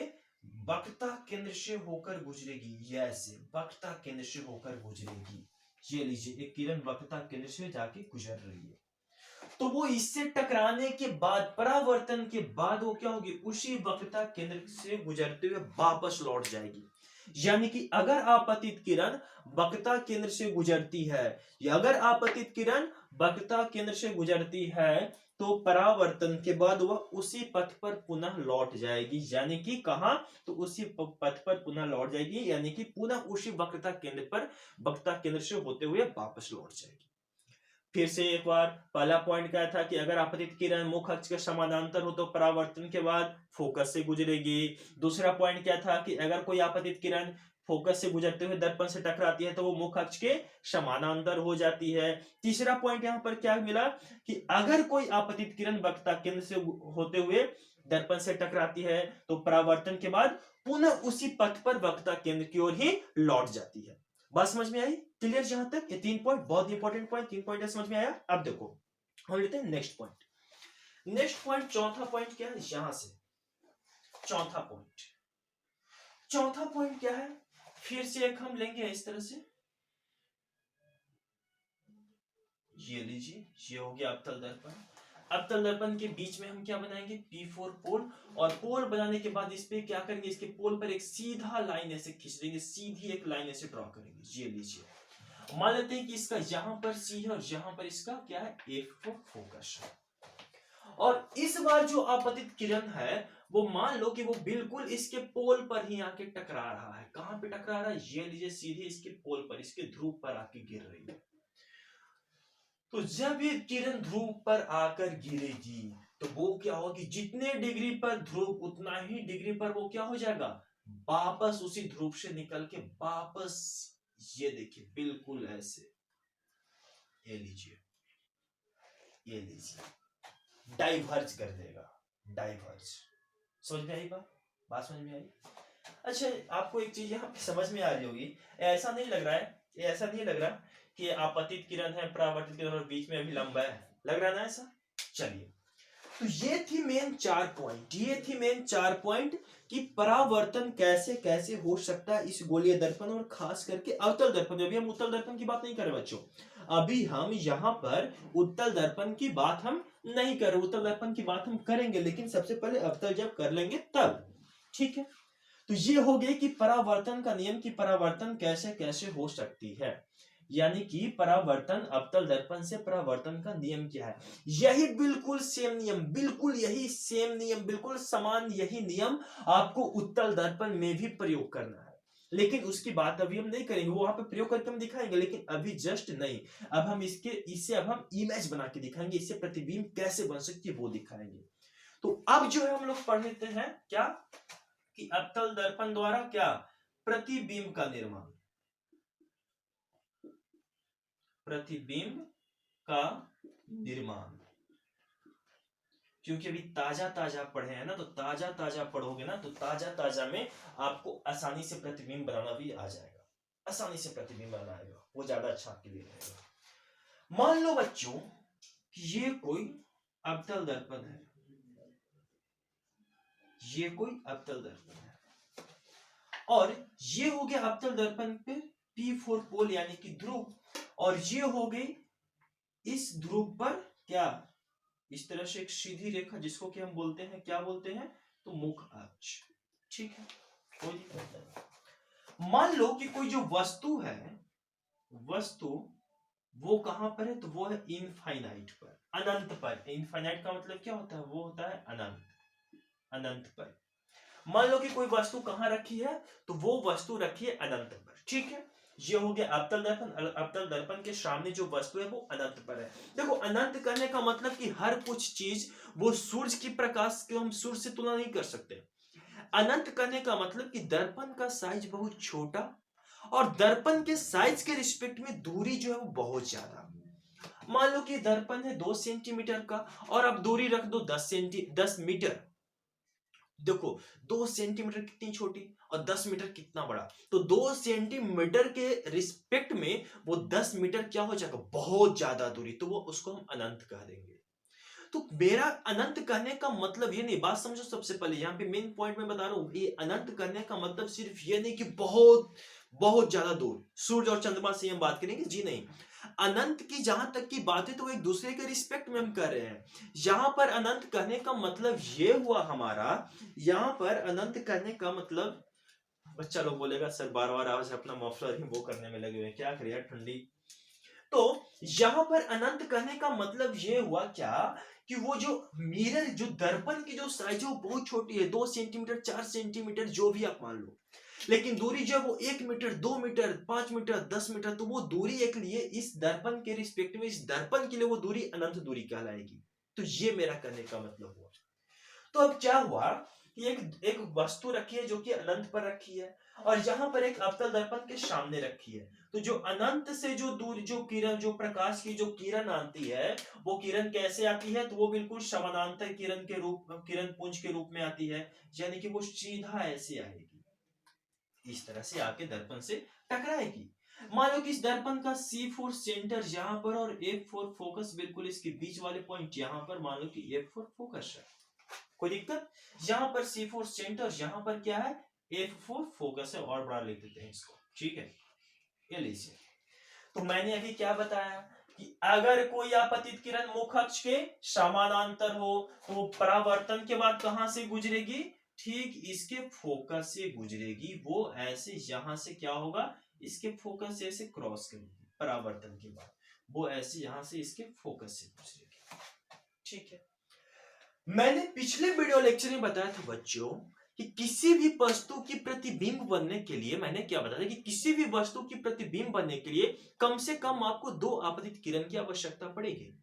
वक्रता केंद्र से होकर गुजरेगी, ऐसे वक्रता केंद्र से होकर गुजरेगी, ये लीजिए एक किरण वक्रता केंद्र से जाके गुजर रही है, तो वो इससे टकराने के बाद परावर्तन के बाद वो क्या होगी, उसी वक्रता केंद्र से गुजरते हुए वापस लौट जाएगी। यानी कि अगर आपतित किरण वक्रता केंद्र से गुजरती है, या अगर आपतित किरण वक्रता केंद्र से गुजरती है तो परावर्तन के बाद वह उसी पथ पर पुनः लौट जाएगी। यानी कि कहां, तो उसी पथ पर पुनः लौट जाएगी, यानी कि पुनः उसी वक्रता केंद्र पर, वक्रता केंद्र से होते हुए वापस लौट जाएगी। फिर से एक बार, पहला पॉइंट क्या था कि अगर आपतित किरण मुख अक्ष के समानांतर हो तो परावर्तन के बाद फोकस से गुजरेगी। दूसरा पॉइंट क्या था कि अगर कोई आपतित किरण फोकस से गुजरते हुए दर्पण से टकराती है तो वो मुख अक्ष के समानांतर हो जाती है। तीसरा पॉइंट यहाँ पर क्या मिला कि अगर कोई आपतित किरण वक्रता केंद्र से होते हुए दर्पण से टकराती है तो परावर्तन के बाद पुनः उसी पथ पर वक्रता केंद्र की ओर ही लौट जाती है। बात समझ में आई, क्लियर? जहां तक ये 3 पॉइंट बहुत इंपॉर्टेंट पॉइंट, 3 पॉइंट समझ में आया। अब देखो हम लेते हैं नेक्स्ट पॉइंट। नेक्स्ट पॉइंट चौथा पॉइंट क्या है, यहां से चौथा पॉइंट क्या है, फिर से एक हम लेंगे इस तरह से, ये लीजिए ये हो गया अवतल दर्पण। अवतल दर्पण के बीच में हम क्या बनाएंगे, P4 पोल, और पोल बनाने के बाद इस पे क्या करेंगे, इसके पोल पर एक सीधा लाइन ऐसे खींच देंगे, सीधी एक लाइन ऐसे ड्रॉ करेंगे। ये लीजिए मान लेते हैं कि इसका यहां पर C है और यहां पर इसका क्या है, F4 फोकस है। और इस बार जो आपतित किरण है वो मान लो कि वो बिल्कुल इसके पोल पर ही आके टकरा रहा है। कहां पे टकरा रहा है, ये लीजिए सीधे इसके पोल पर, इसके ध्रुव पर आके गिर रही है। तो जब ये किरण ध्रुव पर आकर गिरेगी तो वो क्या होगी, जितने डिग्री पर ध्रुव उतना ही डिग्री पर वो क्या हो जाएगा, वापस उसी ध्रुव से निकल के वापस, ये देखिए बिल्कुल ऐसे, ये लीजिए डाइवर्ज कर देगा, डाइवर्ज। समझ में आई बात समझ में आई? अच्छा आपको एक चीज यहाँ पे समझ में आ रही होगी, ऐसा नहीं लग रहा कि आपतित किरण है, परावर्तित किरण और बीच में अभी लंबा है, लग रहा है ना ऐसा? चलिए, तो ये थी मेन 4 पॉइंट कि परावर्तन कैसे कैसे हो सकता है इस गोलीय दर्पण और खास करके अवतल दर्पण। अभी हम उत्तल दर्पण की बात नहीं कर रहे बच्चों, अभी हम यहाँ पर उत्तल दर्पण की बात हम नहीं कर रहे, उत्तल दर्पण की बात हम करेंगे लेकिन सबसे पहले अवतल जब कर लेंगे तब। ठीक है, तो ये हो गया कि परावर्तन का नियम, की परावर्तन कैसे कैसे हो सकती है, यानी कि परावर्तन अवतल दर्पण से परावर्तन का नियम क्या है। यही बिल्कुल सेम नियम, बिल्कुल यही सेम नियम, बिल्कुल समान यही नियम आपको उत्तल दर्पण में भी प्रयोग करना है। लेकिन उसकी बात अभी हम नहीं करेंगे, वो वहां पे प्रयोग करके हम दिखाएंगे, लेकिन अभी जस्ट नहीं। अब हम इससे अब हम इमेज बना के दिखाएंगे, इससे प्रतिबिंब कैसे बन सकती है वो दिखाएंगे। तो अब जो है हम लोग पढ़ लेते हैं क्या, कि अवतल दर्पण द्वारा क्या प्रतिबिंब का निर्माण, प्रतिबिंब का निर्माण। क्योंकि अभी ताजा ताजा पढ़े हैं ना, तो ताजा ताजा पढ़ोगे ना, तो ताजा ताजा में आपको आसानी से प्रतिबिंब बनाना भी आ जाएगा, आसानी से प्रतिबिंब बनाना आएगा, वो ज्यादा अच्छा आपके लिए रहेगा। मान लो बच्चों ये कोई अवतल दर्पण है, ये कोई अवतल दर्पण है, और ये हो गया अवतल दर्पण पे P4 पोल यानी कि ध्रुव, और ये हो गई इस ध्रुव पर क्या, इस तरह से एक सीधी रेखा जिसको कि हम बोलते हैं, क्या बोलते हैं, तो मुख अक्ष। ठीक है, कोई दिक्कत नहीं। मान लो कि कोई जो वस्तु है, वस्तु वो कहां पर है, तो वो है इनफाइनाइट पर, अनंत पर। इनफाइनाइट का मतलब क्या होता है, वो होता है अनंत, अनंत पर। मान लो कि कोई वस्तु कहां रखी है, तो वो वस्तु रखी है अनंत पर। ठीक है, ये हो गया अवतल दर्पण। अवतल दर्पण के सामने जो वस्तु है वो अनंत पर है। देखो अनंत करने का मतलब कि हर कुछ चीज, वो सूरज की प्रकाश को हम सूर्य से तुलना नहीं कर सकते। अनंत करने का मतलब कि दर्पण का साइज बहुत छोटा, और दर्पण के साइज के रिस्पेक्ट में दूरी जो है वो बहुत ज्यादा। मान लो कि दर्पण है 2 सेंटीमीटर का, और अब दूरी रख दो 10 मीटर। देखो 2 सेंटीमीटर कितनी छोटी और 10 मीटर कितना बड़ा, तो 2 सेंटीमीटर के रिस्पेक्ट में वो 10 मीटर क्या हो जाएगा, बहुत ज्यादा दूरी, तो वो उसको हम अनंत कह देंगे। तो मेरा अनंत कहने का मतलब ये नहीं, बात समझो सबसे पहले, यहाँ पे मेन पॉइंट में बता रहा हूँ, ये अनंत करने का मतलब सिर्फ ये नहीं कि बहुत बहुत ज्यादा दूर सूरज और चंद्रमा से हम बात करेंगे, जी नहीं। अनंत की जहां तक की बात है तो एक दूसरे के रिस्पेक्ट में हम कर रहे हैं। यहां पर अनंत कहने का मतलब ये हुआ हमारा, यहां पर अनंत करने का मतलब, बच्चा लोग बोलेगा सर बार बार आवाज अपना मफलर ही वो करने में लगे हुए हैं, क्या करिए ठंडी। तो यहां पर अनंत कहने का मतलब ये हुआ क्या, कि वो जो मिरर, जो दर्पण की जो साइज है वो बहुत छोटी है, 2 सेंटीमीटर 4 सेंटीमीटर जो भी आप मान लो, लेकिन दूरी जब वो 1 मीटर 2 मीटर 5 मीटर 10 मीटर, तो वो दूरी एक लिए इस दर्पण के रिस्पेक्ट में, इस दर्पण के लिए वो दूरी अनंत दूरी कहलाएगी। तो ये मेरा कहने का मतलब हुआ। तो अब क्या हुआ कि एक एक वस्तु रखी है जो कि अनंत पर रखी है, और यहां पर एक अवतल दर्पण के सामने रखी है। तो जो अनंत से जो दूर जो किरण, जो प्रकाश की जो किरण आती है, वो किरण कैसे आती है, तो वो बिल्कुल समानांतर किरण के रूप, किरण पुंज के रूप में आती है, यानी कि वो सीधा ऐसे आएगी, इस तरह से आके दर्पण से टकराएगी। मान लो कि इस दर्पण का C4 सेंटर यहाँ पर और F4 फोकस बिल्कुल इसके बीच वाले पॉइंट यहाँ पर, मान लो कि F4 फोकस है, कोई दिक्कत। यहाँ पर C4 सेंटर, यहाँ पर क्या है, F4 फोकस है, और बड़ा लिख देते हैं इसको, ठीक है, ये लीजिए। तो मैंने अभी क्या बताया कि अगर कोई आपतित किरण मुख अक्ष के समानांतर हो, तो परावर्तन के बाद कहां से गुजरेगी, ठीक इसके फोकस से गुजरेगी, वो ऐसे यहां से क्या होगा, इसके फोकस से ऐसे क्रॉस करेगी, परावर्तन के बाद वो ऐसे यहां से इसके फोकस से गुजरेगी। ठीक है, मैंने पिछले वीडियो लेक्चर में बताया था बच्चों कि किसी भी वस्तु की प्रतिबिंब बनने के लिए, मैंने क्या बताया कि किसी भी वस्तु की प्रतिबिंब बनने के लिए कम से कम आपको 2 आपतित किरण की आवश्यकता पड़ेगी।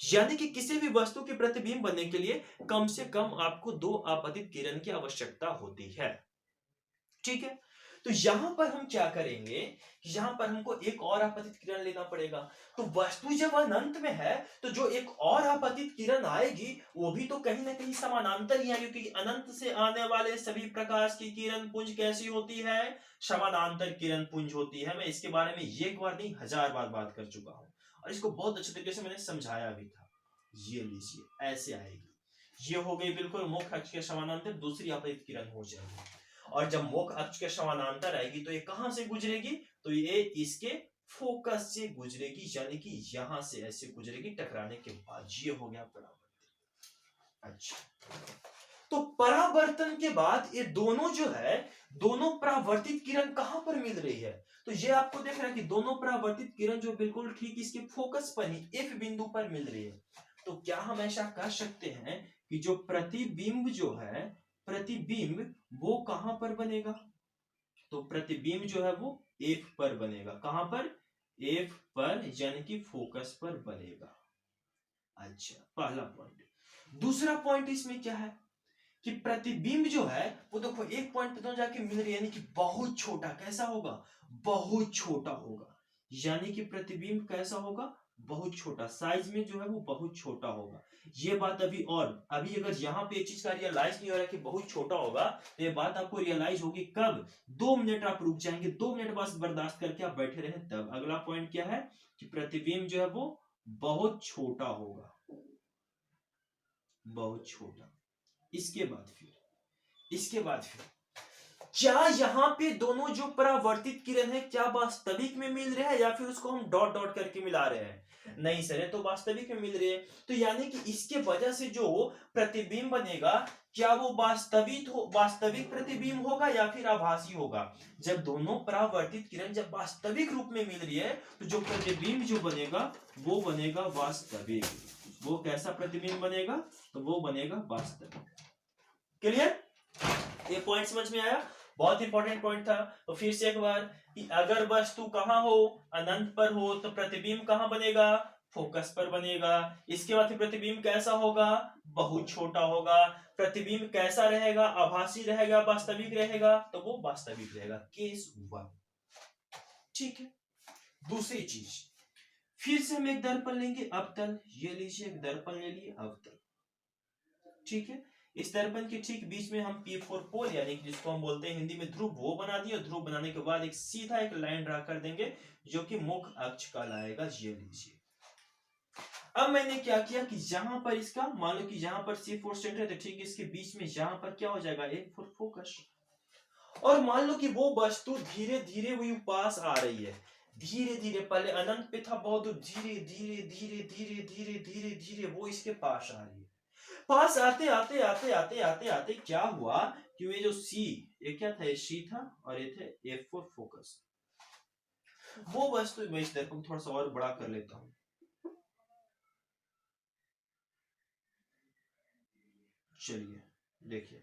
यानी कि किसी भी वस्तु की प्रतिबिंब बनने के लिए कम से कम आपको 2 आपतित किरण की आवश्यकता होती है। ठीक है, तो यहां पर हम क्या करेंगे, यहां पर हमको एक और आपतित किरण लेना पड़ेगा। तो वस्तु जब अनंत में है, तो जो एक और आपतित किरण आएगी वो भी तो कहीं ना कहीं समानांतर ही आएगी, क्योंकि अनंत से आने वाले सभी प्रकाश की किरण पुंज कैसी होती है, समानांतर किरण पुंज होती है। मैं इसके बारे में एक बार नहीं 1000 बार बात कर चुका हूं, और इसको बहुत अच्छे तरीके से मैंने समझाया भी था। ये लीजिए, ऐसे आएगी, ये हो गई बिल्कुल मुख्य अक्ष के समानांतर दूसरी आपतित किरण हो जाएगी। और जब मुख्य अक्ष के समानांतर आएगी तो ये कहां से गुजरेगी, तो ये इसके फोकस से गुजरेगी, यानी कि यहां से ऐसे गुजरेगी टकराने के बाद। ये हो गया परावर्तन। अच्छा, तो परावर्तन के बाद ये दोनों जो है, दोनों परावर्तित किरण कहां पर मिल रही है, तो ये आपको देख रहा है कि दोनों परावर्तित किरण जो बिल्कुल ठीक इसके फोकस पर ही F बिंदु पर मिल रही है। तो क्या हम ऐसा कह सकते हैं कि जो प्रतिबिंब जो है, प्रतिबिंब वो कहां पर बनेगा, तो प्रतिबिंब जो है वो F पर बनेगा। कहां पर? F पर, यानी कि फोकस पर बनेगा। अच्छा, पहला पॉइंट। दूसरा पॉइंट इसमें क्या है कि प्रतिबिंब जो है वो देखो एक पॉइंट पे दोनों जाके मिल रही है, यानी कि बहुत छोटा। कैसा होगा? बहुत छोटा होगा। यानी कि प्रतिबिंब कैसा होगा? बहुत छोटा, साइज में जो है वो बहुत छोटा होगा। ये बात अभी अगर यहाँ पे ये चीज का रियलाइज नहीं हो रहा कि बहुत छोटा होगा, तो ये बात आपको रियलाइज होगी कब? 2 मिनट आप रुक जाएंगे, 2 मिनट बस बर्दाश्त करके आप बैठे रहे तब। अगला पॉइंट क्या है कि प्रतिबिंब जो है वो बहुत छोटा होगा, बहुत छोटा। इसके बाद फिर क्या यहाँ पे दोनों जो परावर्तित किरण है क्या वास्तविक में मिल रहे हैं या फिर उसको हम डॉट डॉट करके मिला रहे हैं? नहीं सर, ये तो वास्तविक में मिल रहे हैं। तो यानी कि इसके वजह से जो प्रतिबिंब बनेगा, क्या वो वास्तविक प्रतिबिंब होगा या फिर आभासी होगा? जब दोनों परावर्तित किरण जब वास्तविक रूप में मिल रही है, तो जो प्रतिबिंब जो बनेगा वो बनेगा वास्तविक। वो कैसा प्रतिबिंब बनेगा? तो वो बनेगा वास्तविक। क्लियर? ये पॉइंट समझ में आया? बहुत इंपॉर्टेंट पॉइंट था। तो फिर से एक बार कि अगर वस्तु कहां हो? अनंत पर हो, तो प्रतिबिंब कहां बनेगा? फोकस पर बनेगा। इसके बाद प्रतिबिंब कैसा होगा? बहुत छोटा होगा। प्रतिबिंब कैसा रहेगा? आभासी रहेगा, वास्तविक रहेगा? तो वो वास्तविक रहेगा। केस 1। ठीक है। दूसरी चीज, फिर से हम एक दर्पण लेंगे अवतल। ये लीजिए, एक दर्पण ले लिए अवतल। ठीक है। इस दर्पण के ठीक बीच में हम P4 पोल, यानी कि जिसको हम बोलते हैं हिंदी में ध्रुव, वो बना दिए। ध्रुव बनाने के बाद एक सीधा एक लाइन ड्रा कर देंगे जो कि मुख्य अक्ष कहलाएगा। ये लीजिए। अब मैंने क्या किया कि जहां पर इसका, मान लो कि जहां पर C4 सेंटर है, तो ठीक इसके बीच में जहां पर क्या हो जाएगा? एक फॉर फोकस। और मान लो कि वो वस्तु धीरे धीरे वही पास आ रही है। धीरे धीरे, पहले अनंत पे था बहुत दूर, धीरे धीरे धीरे धीरे धीरे धीरे धीरे वो इसके पास आ रही है। पास आते आते आते आते आते आते क्या हुआ कि ये जो सी, ये क्या था? ये सी था और ये थे F4 फोकस। वो वस्तु, मैं इस दर्पण थोड़ा सा और बड़ा कर लेता हूं। चलिए देखिए,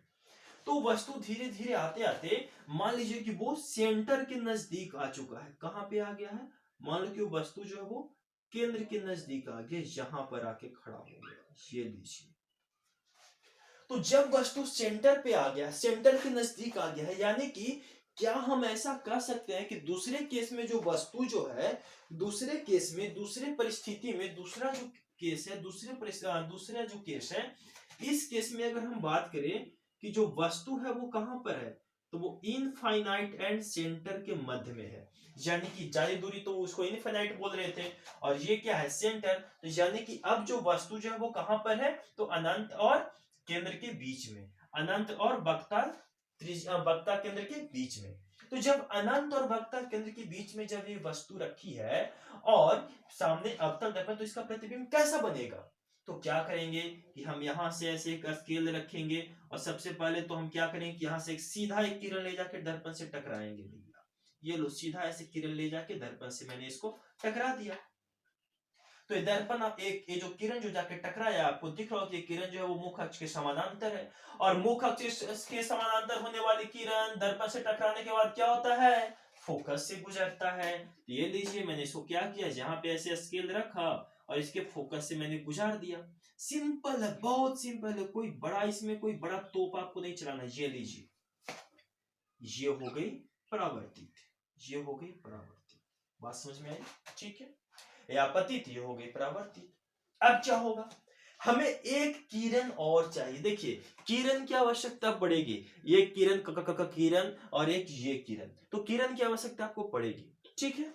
तो वस्तु धीरे धीरे आते आते मान लीजिए कि वो सेंटर के नजदीक आ चुका है। कहां पे आ गया है? मान लो कि वो वस्तु जो है वो केंद्र के नजदीक आ गया, यहां पर आके खड़ा हो गया। ये लीजिए। तो जब वस्तु सेंटर पे आ गया, सेंटर के नजदीक आ गया है, यानी कि क्या हम ऐसा कह सकते हैं कि दूसरे केस में जो वस्तु जो है, दूसरे केस में, दूसरे परिस्थिति में, दूसरा जो केस है, दूसरा जो केस है, इस केस में अगर हम बात करें कि जो वस्तु है वो कहां पर है, तो वो इनफाइनाइट एंड सेंटर के मध्य में है। यानी कि जाली दूरी तो उसको इनफाइनाइट बोल रहे थे, और ये क्या है? सेंटर। तो यानी कि अब जो वस्तु जो है वो कहां पर है? तो अनंत और केंद्र के बीच में, अनंत और वक्ता केंद्र के बीच में। तो जब अनंत और वक्ता केंद्र के बीच में जब ये वस्तु रखी है और सामने अवतल दर्पण, तो इसका प्रतिबिंब कैसा बनेगा? तो क्या करेंगे कि हम यहां से ऐसे एक स्केल रखेंगे और सबसे पहले तो हम क्या करेंगे कि यहां से एक सीधा एक किरण ले जाकर दर्पण से टकराएंगे। भैया ये लो, सीधा ऐसे किरण ले जाके दर्पण से मैंने इसको टकरा दिया। तो ये दर्पण, एक ये जो किरण जो जाके टकराया, आपको दिख रहा हो कि किरण जो है वो मुख्य अक्ष के समानांतर है, और मुख्य अक्ष के समानांतर होने वाली किरण दर्पण से टकराने के बाद क्या होता है? फोकस से गुजरता है। तो ये लीजिए, मैंने इसको क्या किया, जहां पे ऐसे स्केल रखा और इसके फोकस से मैंने गुजार दिया। सिंपल है, बहुत सिंपल है, कोई बड़ा इसमें कोई बड़ा तोप आपको नहीं चलाना। ये लीजिए, ये हो गई परावर्तित, ये हो गई परावर्तित। बात समझ में आई? ठीक है। या अपतित, ये हो गई परावर्तित। अब क्या होगा? हमें एक किरण और चाहिए। देखिए, किरण की आवश्यकता पड़ेगी, ये किरण किरण और एक ये किरण, तो किरण की आवश्यकता आपको पड़ेगी। ठीक है।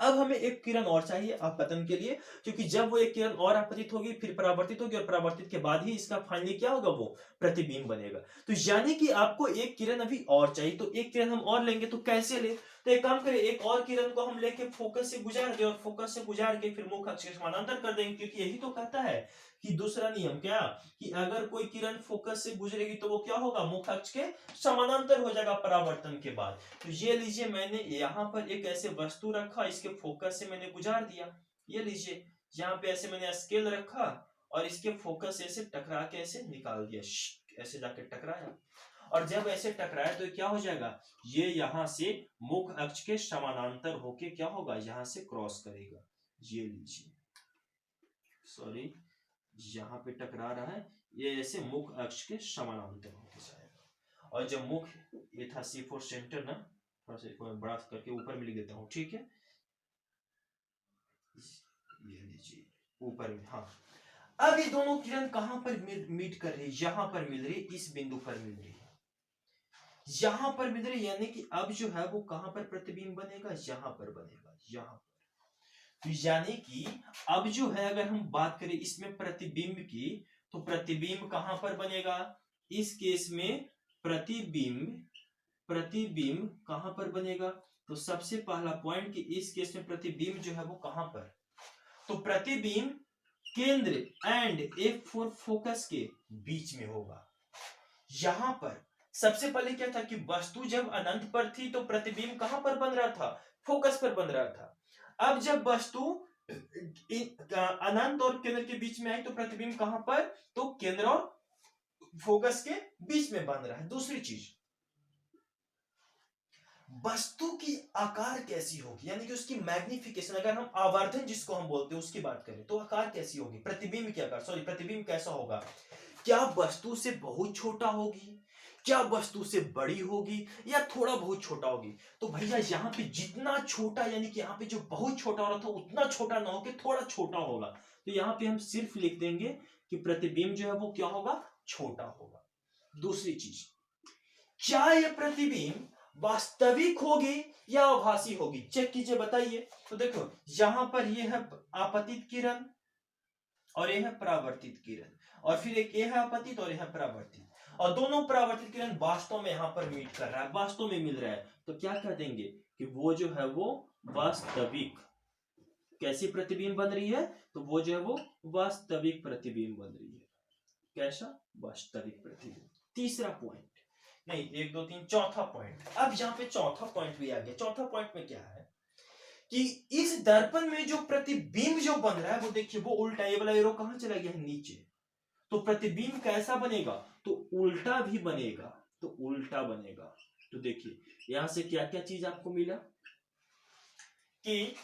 अब हमें एक किरण और चाहिए अपतन के लिए, क्योंकि जब वो एक किरण और आपतित होगी फिर परावर्तित होगी, और परावर्तित के बाद ही इसका फाइनली क्या होगा? वो प्रतिबिंब बनेगा। तो यानी कि आपको एक किरण अभी और चाहिए, तो एक किरण हम और लेंगे। तो कैसे ले? तो एक काम करें, एक और किरण को हम लेके फोकस से गुजार दे, और फोकस से गुजार के फिर मुख्य अक्ष के समानांतर कर देंगे, क्योंकि यही तो कहता है कि दूसरा नियम क्या, कि अगर कोई किरण फोकस से गुजरेगी तो वो क्या होगा? मुख्य अक्ष के समानांतर हो जाएगा परावर्तन के बाद। तो ये लीजिए, मैंने यहाँ पर एक ऐसे वस्तु रखा, इसके फोकस से मैंने गुजार दिया। ये लीजिए, यहाँ पे ऐसे मैंने स्केल रखा और इसके फोकस से ऐसे टकरा के ऐसे निकाल दिया, ऐसे जाके टकराया। और जब ऐसे टकराए तो क्या हो जाएगा, ये यहां से मुख अक्ष के समानांतर होके क्या होगा, यहां से क्रॉस करेगा। ये लीजिए, सॉरी, यहाँ पे टकरा रहा है, ये ऐसे मुख अक्ष के समानांतर होके जाएगा। और जब मुख, ये था C4 सेंटर ना, थोड़ा सा इसको बड़ा करके ऊपर में लिख देता हूँ, ठीक है, ये लीजिए ऊपर में। हाँ, अब ये दोनों किरण कहां पर मीट कर रही है, यहां पर मिल रही है, इस बिंदु पर मिल रही है, यहां पर मिल रही है, यानी कि अब जो है वो कहां पर प्रतिबिंब बनेगा, यहां पर बनेगा, यहां पर। तो यानी कि अब जो है, अगर हम बात करें इसमें प्रतिबिंब की, तो प्रतिबिंब कहां पर बनेगा, इस केस में प्रतिबिंब, प्रतिबिंब कहां पर बनेगा, तो सबसे पहला पॉइंट कि इस केस में प्रतिबिंब जो है वो कहां पर, तो प्रतिबिंब केंद्र एंड एफ फॉर फोकस के बीच में होगा। यहां पर सबसे पहले क्या था कि वस्तु जब अनंत पर थी तो प्रतिबिंब कहां पर बन रहा था, फोकस पर बन रहा था। अब जब वस्तु अनंत और केंद्र के बीच में आई तो प्रतिबिंब कहां पर, तो केंद्र और फोकस के बीच में बन रहा है। दूसरी चीज, वस्तु की आकार कैसी होगी, यानी कि उसकी मैग्निफिकेशन, अगर हम आवर्धन जिसको हम बोलते हैं उसकी बात करें तो आकार कैसी होगी, प्रतिबिंब की आकार, सॉरी प्रतिबिंब कैसा होगा, क्या वस्तु से बहुत छोटा होगी, क्या वस्तु से बड़ी होगी, या थोड़ा बहुत छोटा होगी। तो भैया यहाँ पे जितना छोटा, यानी कि यहाँ पे जो बहुत छोटा हो रहा था उतना छोटा ना हो कि थोड़ा छोटा होगा, तो यहाँ पे हम सिर्फ लिख देंगे कि प्रतिबिंब जो है वो क्या होगा, छोटा होगा। दूसरी चीज, क्या यह प्रतिबिंब वास्तविक होगी या आभासी होगी, चेक कीजिए, बताइए। तो देखो यहां पर यह है आपतित किरण और यह है परावर्तित किरण, और फिर एक यह है आपतित और यह है परावर्तित, और दोनों परावर्तित किरण वास्तव में यहां पर मीट कर रहा है, वास्तव में मिल रहा है, तो क्या कह देंगे कि वो जो है वो वास्तविक, कैसी प्रतिबिंब बन रही है, तो वो जो है वो वास्तविक प्रतिबिंब बन रही है। कैसा, वास्तविक प्रतिबिंब। तीसरा पॉइंट, नहीं 1 2 3 चौथा पॉइंट, अब यहाँ पे चौथा पॉइंट भी आ गया। चौथा पॉइंट में क्या है कि इस दर्पण में जो प्रतिबिंब जो बन रहा है वो देखिए, वो उल्टा, ये वाला एरो कहां चला गया है, नीचे, तो प्रतिबिंब कैसा बनेगा, तो उल्टा भी बनेगा, तो उल्टा बनेगा। तो देखिए यहां से क्या क्या चीज आपको मिला कि,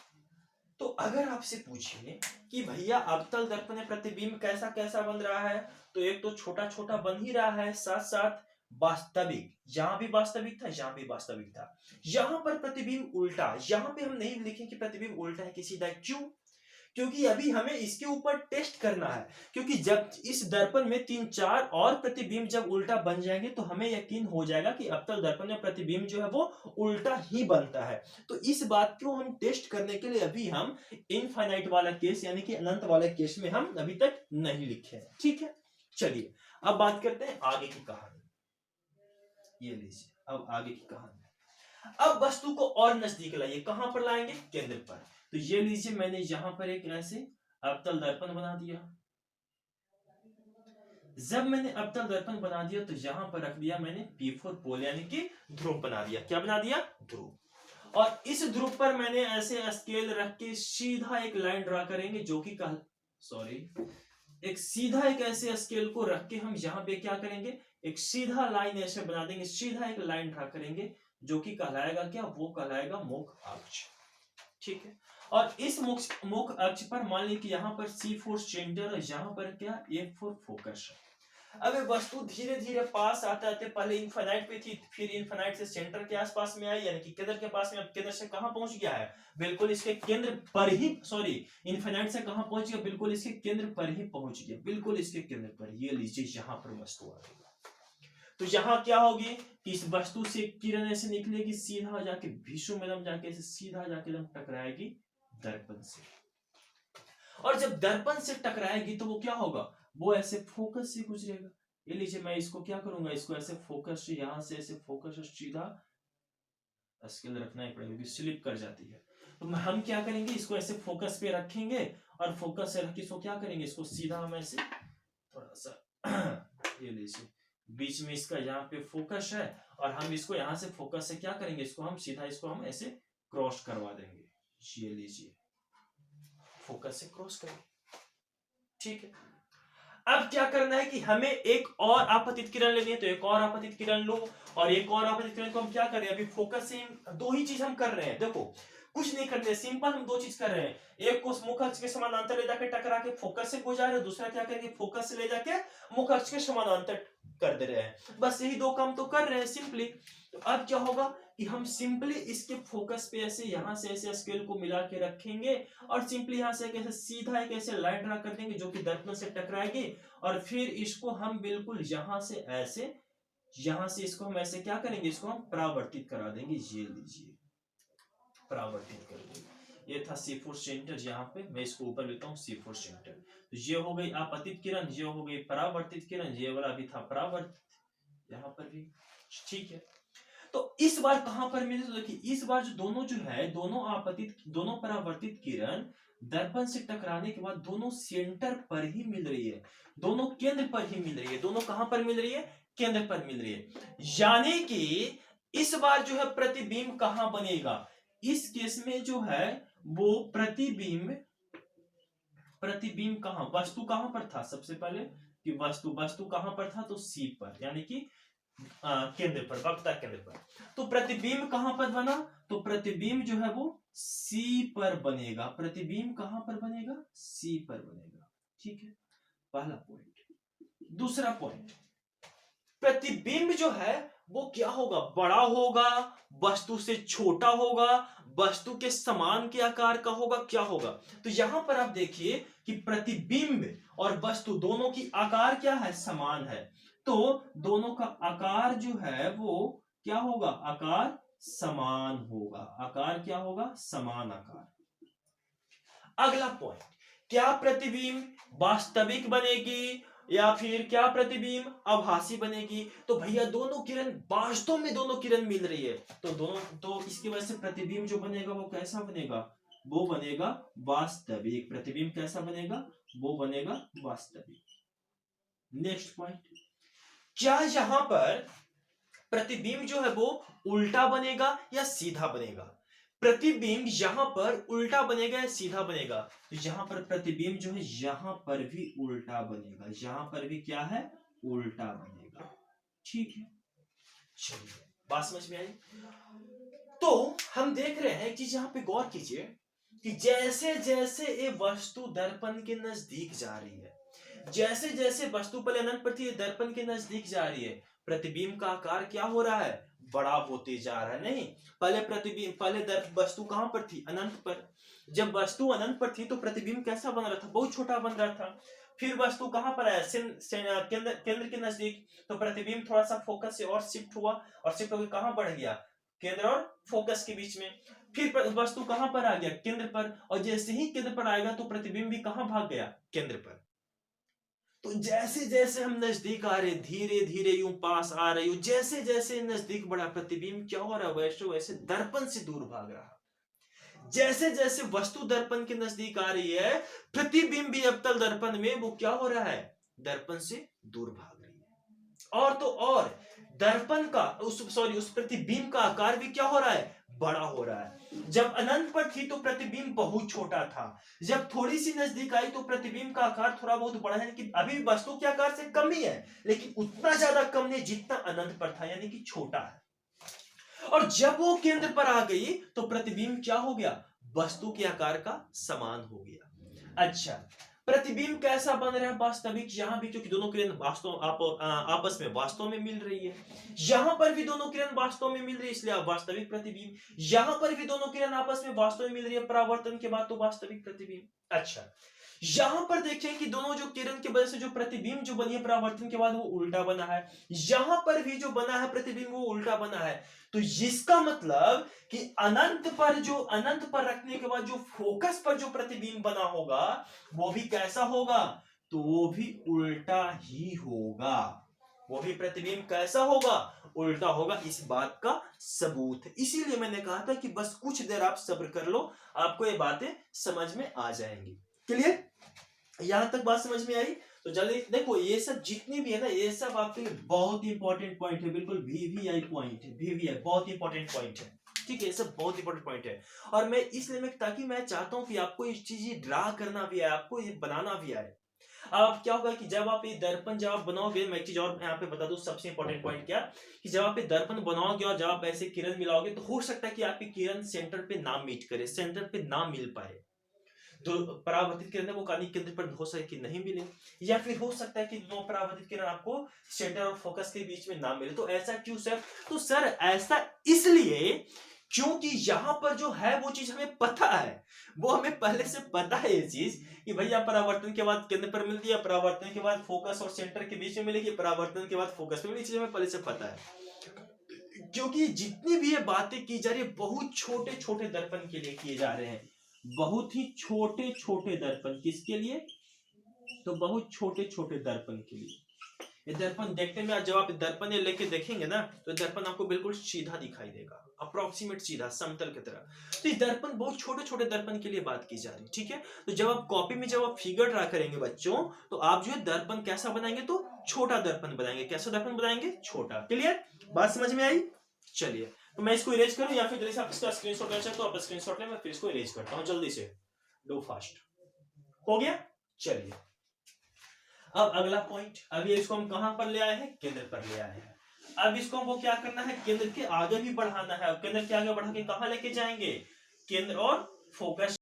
तो अगर आपसे पूछिए कि भैया अवतल दर्पण में प्रतिबिंब कैसा कैसा बन रहा है, तो एक तो छोटा छोटा बन ही रहा है, साथ साथ वास्तविक, यहां भी वास्तविक था, यहां भी वास्तविक था। यहां पर प्रतिबिंब उल्टा, यहां पे हम नहीं लिखें कि प्रतिबिंब उल्टा है कि सीधा, क्यों, क्योंकि अभी हमें इसके ऊपर टेस्ट करना है, क्योंकि जब इस दर्पण में 3 4 और प्रतिबिंब जब उल्टा बन जाएंगे तो हमें यकीन हो जाएगा कि अवतल दर्पण में प्रतिबिंब जो है वो उल्टा ही बनता है। तो इस बात को हम टेस्ट करने के लिए अभी हम इनफाइनाइट वाला केस, यानी कि अनंत वाले केस में हम अभी तक नहीं लिखे हैं, ठीक है। चलिए अब बात करते हैं आगे की कहानी, ये लीजिए अब आगे की कहानी। अब वस्तु को और नजदीक लाइए, कहां पर लाएंगे, केंद्र पर। तो ये लीजिए, मैंने यहां पर एक ऐसे अवतल दर्पण बना दिया। जब मैंने अवतल दर्पण बना दिया तो यहां पर रख दिया मैंने P4 पोल, यानी कि ध्रुव बना दिया। क्या बना दिया, ध्रुव। और इस ध्रुव पर मैंने ऐसे स्केल रख के सीधा एक लाइन ड्रा करेंगे, जो कि सॉरी, एक सीधा एक ऐसे स्केल को रख के हम यहाँ पे क्या करेंगे, एक सीधा लाइन ऐसे बना देंगे, सीधा एक लाइन ड्रा करेंगे, जो कि कहलाएगा क्या, वो कहलाएगा मुख अक्ष, ठीक है। और इस मुख अक्ष पर मान लीजिए कि यहाँ पर C4 सेंटर है, यहाँ पर क्या F4 फोकस है। अब वस्तु धीरे धीरे पास आते आते पहले इनफाइनाइट पे थी, फिर इनफाइनाइट से सेंटर के आसपास में आई, यानी कि केंद्र के पास में। अब केंद्र से कहां पहुंच गया है, बिल्कुल इसके केंद्र पर ही, सॉरी इनफाइनाइट से कहां पहुंच गया, बिल्कुल इसके केंद्र पर ही पहुंच गया, बिल्कुल इसके केंद्र पर। ये लीजिए यहां पर वस्तु आ गई, तो यहां क्या होगी कि इस वस्तु से किरण ऐसे निकलेगी, सीधा जाके विश्व में जाके ऐसे सीधा जाके टकराएगी दर्पण से, और जब दर्पण से टकराएगी तो वो क्या होगा, वो ऐसे फोकस से गुजरेगा। ये लीजिए, मैं इसको क्या करूंगा, इसको ऐसे फोकस से, यहां से ऐसे फोकस सीधा स्केल रखना ही पड़ेगा क्योंकि स्लिप कर जाती है। तो हम क्या करेंगे, इसको ऐसे फोकस पे रखेंगे, और फोकस से रख के इसको क्या करेंगे, इसको सीधा हम ऐसे थोड़ा सा ये लीजिए, बीच में इसका यहाँ पे फोकस है, और हम इसको यहाँ से फोकस से क्या करेंगे, इसको हम सीधा, इसको हम ऐसे क्रॉस करवा देंगे। ये लीजिए, फोकस से क्रॉस करेंगे, ठीक है। अब क्या करना है कि हमें एक और आपतित किरण लेनी है, तो एक और आपतित किरण लो, और एक और आपतित किरण को हम क्या कर रहे हैं, अभी फोकस से दो ही चीज हम कर रहे हैं। देखो कुछ नहीं करते, सिंपल हम दो चीज कर रहे हैं, एक को मुख अक्ष के समानांतर ले जाके टकरा के फोकस से गुजार रहे हैं, दूसरा क्या करेंगे, फोकस से ले जाके मुख अक्ष के समानांतर कर दे रहे हैं। बस यही दो काम तो कर रहे हैं सिंपली। तो अब क्या होगा कि हम सिंपली इसके फोकस पे ऐसे यहां से ऐसे स्केल को मिला के रखेंगे, और सिंपली यहां से कैसे सीधा एक ऐसे लाइन ड्रा कर देंगे जो कि दर्पण से टकराएगी, और फिर इसको हम बिल्कुल यहां से ऐसे, यहां से इसको हम ऐसे क्या करेंगे, इसको हम परावर्तित करा देंगे। ये लीजिए, परावर्तित कर देंगे। ये था C4 सेंटर, यहाँ पे मैं इसको ऊपर लेता हूँ C4 सेंटर। तो ये हो गई आपतित किरण, ये हो गई परावर्तित किरण, ये वाला भी था परावर्तित, यहाँ पर भी ठीक है। तो इस बार कहां पर मिले, तो देखिए इस बार जो दोनों जो है, दोनों आपतित, दोनों परावर्तित किरण दर्पण से टकराने के बाद दोनों सेंटर पर ही मिल रही है, दोनों केंद्र पर ही मिल रही है। दोनों कहां पर मिल रही है, केंद्र पर मिल रही है। यानी कि इस बार जो है प्रतिबिंब कहां बनेगा, इस केस में जो है वो प्रतिबिंब, प्रतिबिंब कहां, वस्तु कहां पर था, सबसे पहले कि वस्तु कहां पर था, तो सी पर, यानी कि केंद्र पर, वक्ता केंद्र पर। तो प्रतिबिंब कहां पर बना, तो प्रतिबिंब जो है वो सी पर बनेगा। प्रतिबिंब कहां पर बनेगा, सी पर बनेगा। ठीक है, पहला पॉइंट। दूसरा पॉइंट, प्रतिबिंब जो है वो क्या होगा, बड़ा होगा, वस्तु से छोटा होगा, वस्तु के समान के आकार का होगा, क्या होगा। तो यहां पर आप देखिए कि प्रतिबिंब और वस्तु दोनों की आकार क्या है, समान है। तो दोनों का आकार जो है वो क्या होगा, आकार समान होगा। आकार क्या होगा, समान आकार। अगला पॉइंट, क्या प्रतिबिंब वास्तविक बनेगी या फिर क्या प्रतिबिंब आभासी बनेगी। तो भैया दोनों किरण, वास्तव में दोनों किरण मिल रही है, तो दोनों, तो इसकी वजह से प्रतिबिंब जो बनेगा वो कैसा बनेगा, वो बनेगा वास्तविक। प्रतिबिंब कैसा बनेगा, वो बनेगा वास्तविक। नेक्स्ट पॉइंट, क्या यहां पर प्रतिबिंब जो है वो उल्टा बनेगा या सीधा बनेगा। प्रतिबिंब यहां पर उल्टा बनेगा या सीधा बनेगा, तो यहां पर प्रतिबिंब जो है यहां पर भी उल्टा बनेगा, यहां पर भी क्या है, उल्टा बनेगा। ठीक है, चलिए बात समझ में आई। तो हम देख रहे हैं कि यहां पे गौर कीजिए कि जैसे जैसे ये वस्तु दर्पण के नजदीक जा रही है, जैसे जैसे वस्तु पहले अनंत पर थी, दर्पण के नजदीक जा रही है, प्रतिबिंब का आकार क्या हो रहा है, बड़ा होते जा रहा है। नहीं, पहले प्रतिबिंब, पहले वस्तु कहां पर थी, अनंत पर। जब वस्तु अनंत पर थी तो प्रतिबिंब कैसा बन रहा था, बहुत छोटा बन रहा था। फिर वस्तु कहां पर आया, केंद्र के नजदीक, तो प्रतिबिंब थोड़ा सा फोकस से और शिफ्ट हुआ, और शिफ्ट होकर कहां बढ़ गया, केंद्र और फोकस के बीच में। फिर वस्तु कहां पर आ गया, केंद्र पर, और जैसे ही केंद्र पर आएगा तो प्रतिबिंब भी कहां भाग गया, केंद्र पर। तो जैसे जैसे हम नजदीक आ रहे, धीरे धीरे यूं पास आ रहे हो, जैसे जैसे नजदीक बढ़ा, प्रतिबिंब क्या हो रहा है, वैसे वैसे दर्पण से दूर भाग रहा। जैसे जैसे वस्तु दर्पण के नजदीक आ रही है, प्रतिबिंब भी अवतल दर्पण में वो क्या हो रहा है, दर्पण से दूर भाग रही है। और तो और दर्पण का उस प्रतिबिंब का आकार भी क्या हो रहा है, बड़ा हो रहा है। जब अनंत पर थी तो प्रतिबिंब बहुत छोटा था, जब थोड़ी सी नजदीक आई तो प्रतिबिंब का आकार थोड़ा बहुत बढ़ा है, लेकिन अभी वस्तु के आकार से कम ही है, लेकिन उतना ज्यादा कम नहीं जितना अनंत पर था, यानी कि छोटा है। और जब वो केंद्र पर आ गई तो प्रतिबिंब क्या हो गया, वस्तु के आकार का समान हो गया। अच्छा, प्रतिबिंब कैसा बन रहा है, वास्तविक। यहां भी क्योंकि दोनों किरण आपस में वास्तव में मिल रही है, यहां पर भी दोनों किरण वास्तव में मिल रही है, इसलिए वास्तविक प्रतिबिंब। यहां पर भी दोनों किरण आपस में वास्तव में मिल रही है, परावर्तन के बाद तो वास्तविक प्रतिबिंब। अच्छा, यहां पर देखें कि दोनों जो किरण की वजह से जो प्रतिबिंब जो बनी है परावर्तन के बाद वो उल्टा बना है, यहां पर भी जो बना है प्रतिबिंब वो उल्टा बना है। तो इसका मतलब कि अनंत पर रखने के बाद जो फोकस पर जो प्रतिबिंब बना होगा वो भी कैसा होगा, तो वो भी उल्टा ही होगा। वो भी प्रतिबिंब कैसा होगा, उल्टा होगा। इस बात का सबूत है, इसीलिए मैंने कहा था कि बस कुछ देर आप सब्र कर लो, आपको ये बातें समझ में आ जाएंगी। क्लियर, यहां तक बात समझ में आई। तो जल्दी देखो, ये सब जितनी भी है ना, ये सब आपके लिए बहुत इंपॉर्टेंट पॉइंट है, बिल्कुल वीवीआई पॉइंट है, वीवीआई बहुत इंपॉर्टेंट पॉइंट है। ठीक है, ये सब बहुत इंपॉर्टेंट पॉइंट है। और मैं इसलिए ताकि मैं चाहता हूं कि आपको इस चीज ड्रा करना भी आए, आपको ये बनाना भी आए। अब क्या होगा कि जब आप ये दर्पण जब आप बनाओगे, मैं एक चीज और यहाँ पे बता दूं, सबसे इंपॉर्टेंट पॉइंट क्या, कि जब आप ये दर्पण बनाओगे और जब आप ऐसे किरण मिलाओगे तो हो सकता है कि आपकी किरण सेंटर पे ना मीट करे, सेंटर पे ना मिल पाए। तो परावर्तित किरण है वो कहानी केंद्र पर हो सकता है कि नहीं मिले, या फिर हो सकता है कि दोनों परावर्तित किरण आपको सेंटर और फोकस के बीच में ना मिले। तो ऐसा क्यों सर? तो सर ऐसा इसलिए क्योंकि यहाँ पर जो है वो चीज हमें पता है, वो हमें पहले से पता है ये चीज, कि भैया परावर्तन के बाद केंद्र पर मिलती है, परावर्तन के बाद फोकस और सेंटर के बीच में मिलेगी, परावर्तन के बाद फोकस में मिलेगी, चीज हमें पहले से पता है। क्योंकि जितनी भी ये बातें की जा रही है बहुत छोटे छोटे दर्पण के लिए किए जा रहे हैं, बहुत ही छोटे छोटे दर्पण। किसके लिए? तो बहुत छोटे छोटे दर्पण के लिए। ये दर्पण देखने में, जब आप दर्पण ये लेके देखेंगे ना तो दर्पण आपको बिल्कुल सीधा दिखाई देगा, अप्रोक्सीमेट सीधा, समतल की तरह। तो ये दर्पण बहुत छोटे छोटे दर्पण के लिए बात की जा रही है, ठीक है। तो जब आप कॉपी में जब आप फिगर ड्रा करेंगे बच्चों, तो आप जो है दर्पण कैसा बनाएंगे? तो छोटा दर्पण बनाएंगे। कैसा दर्पण बनाएंगे? छोटा। क्लियर? बात समझ में आई? चलिए, तो मैं इसको इरेज करूं या फिर जल्दी से आप इसका स्क्रीनशॉट लेना चाहते हो आप स्क्रीनशॉट लें, मैं फिर इसको इरेज करता हूं जल्दी से। Do fast. हो गया? चलिए, अब अगला पॉइंट, अभी इसको हम कहां पर ले आए हैं? केंद्र पर ले आए हैं। अब इसको हमको क्या करना है? केंद्र के आगे भी बढ़ाना है। अब केंद्र के आगे बढ़ा के कहां लेके जाएंगे? केंद्र और फोकस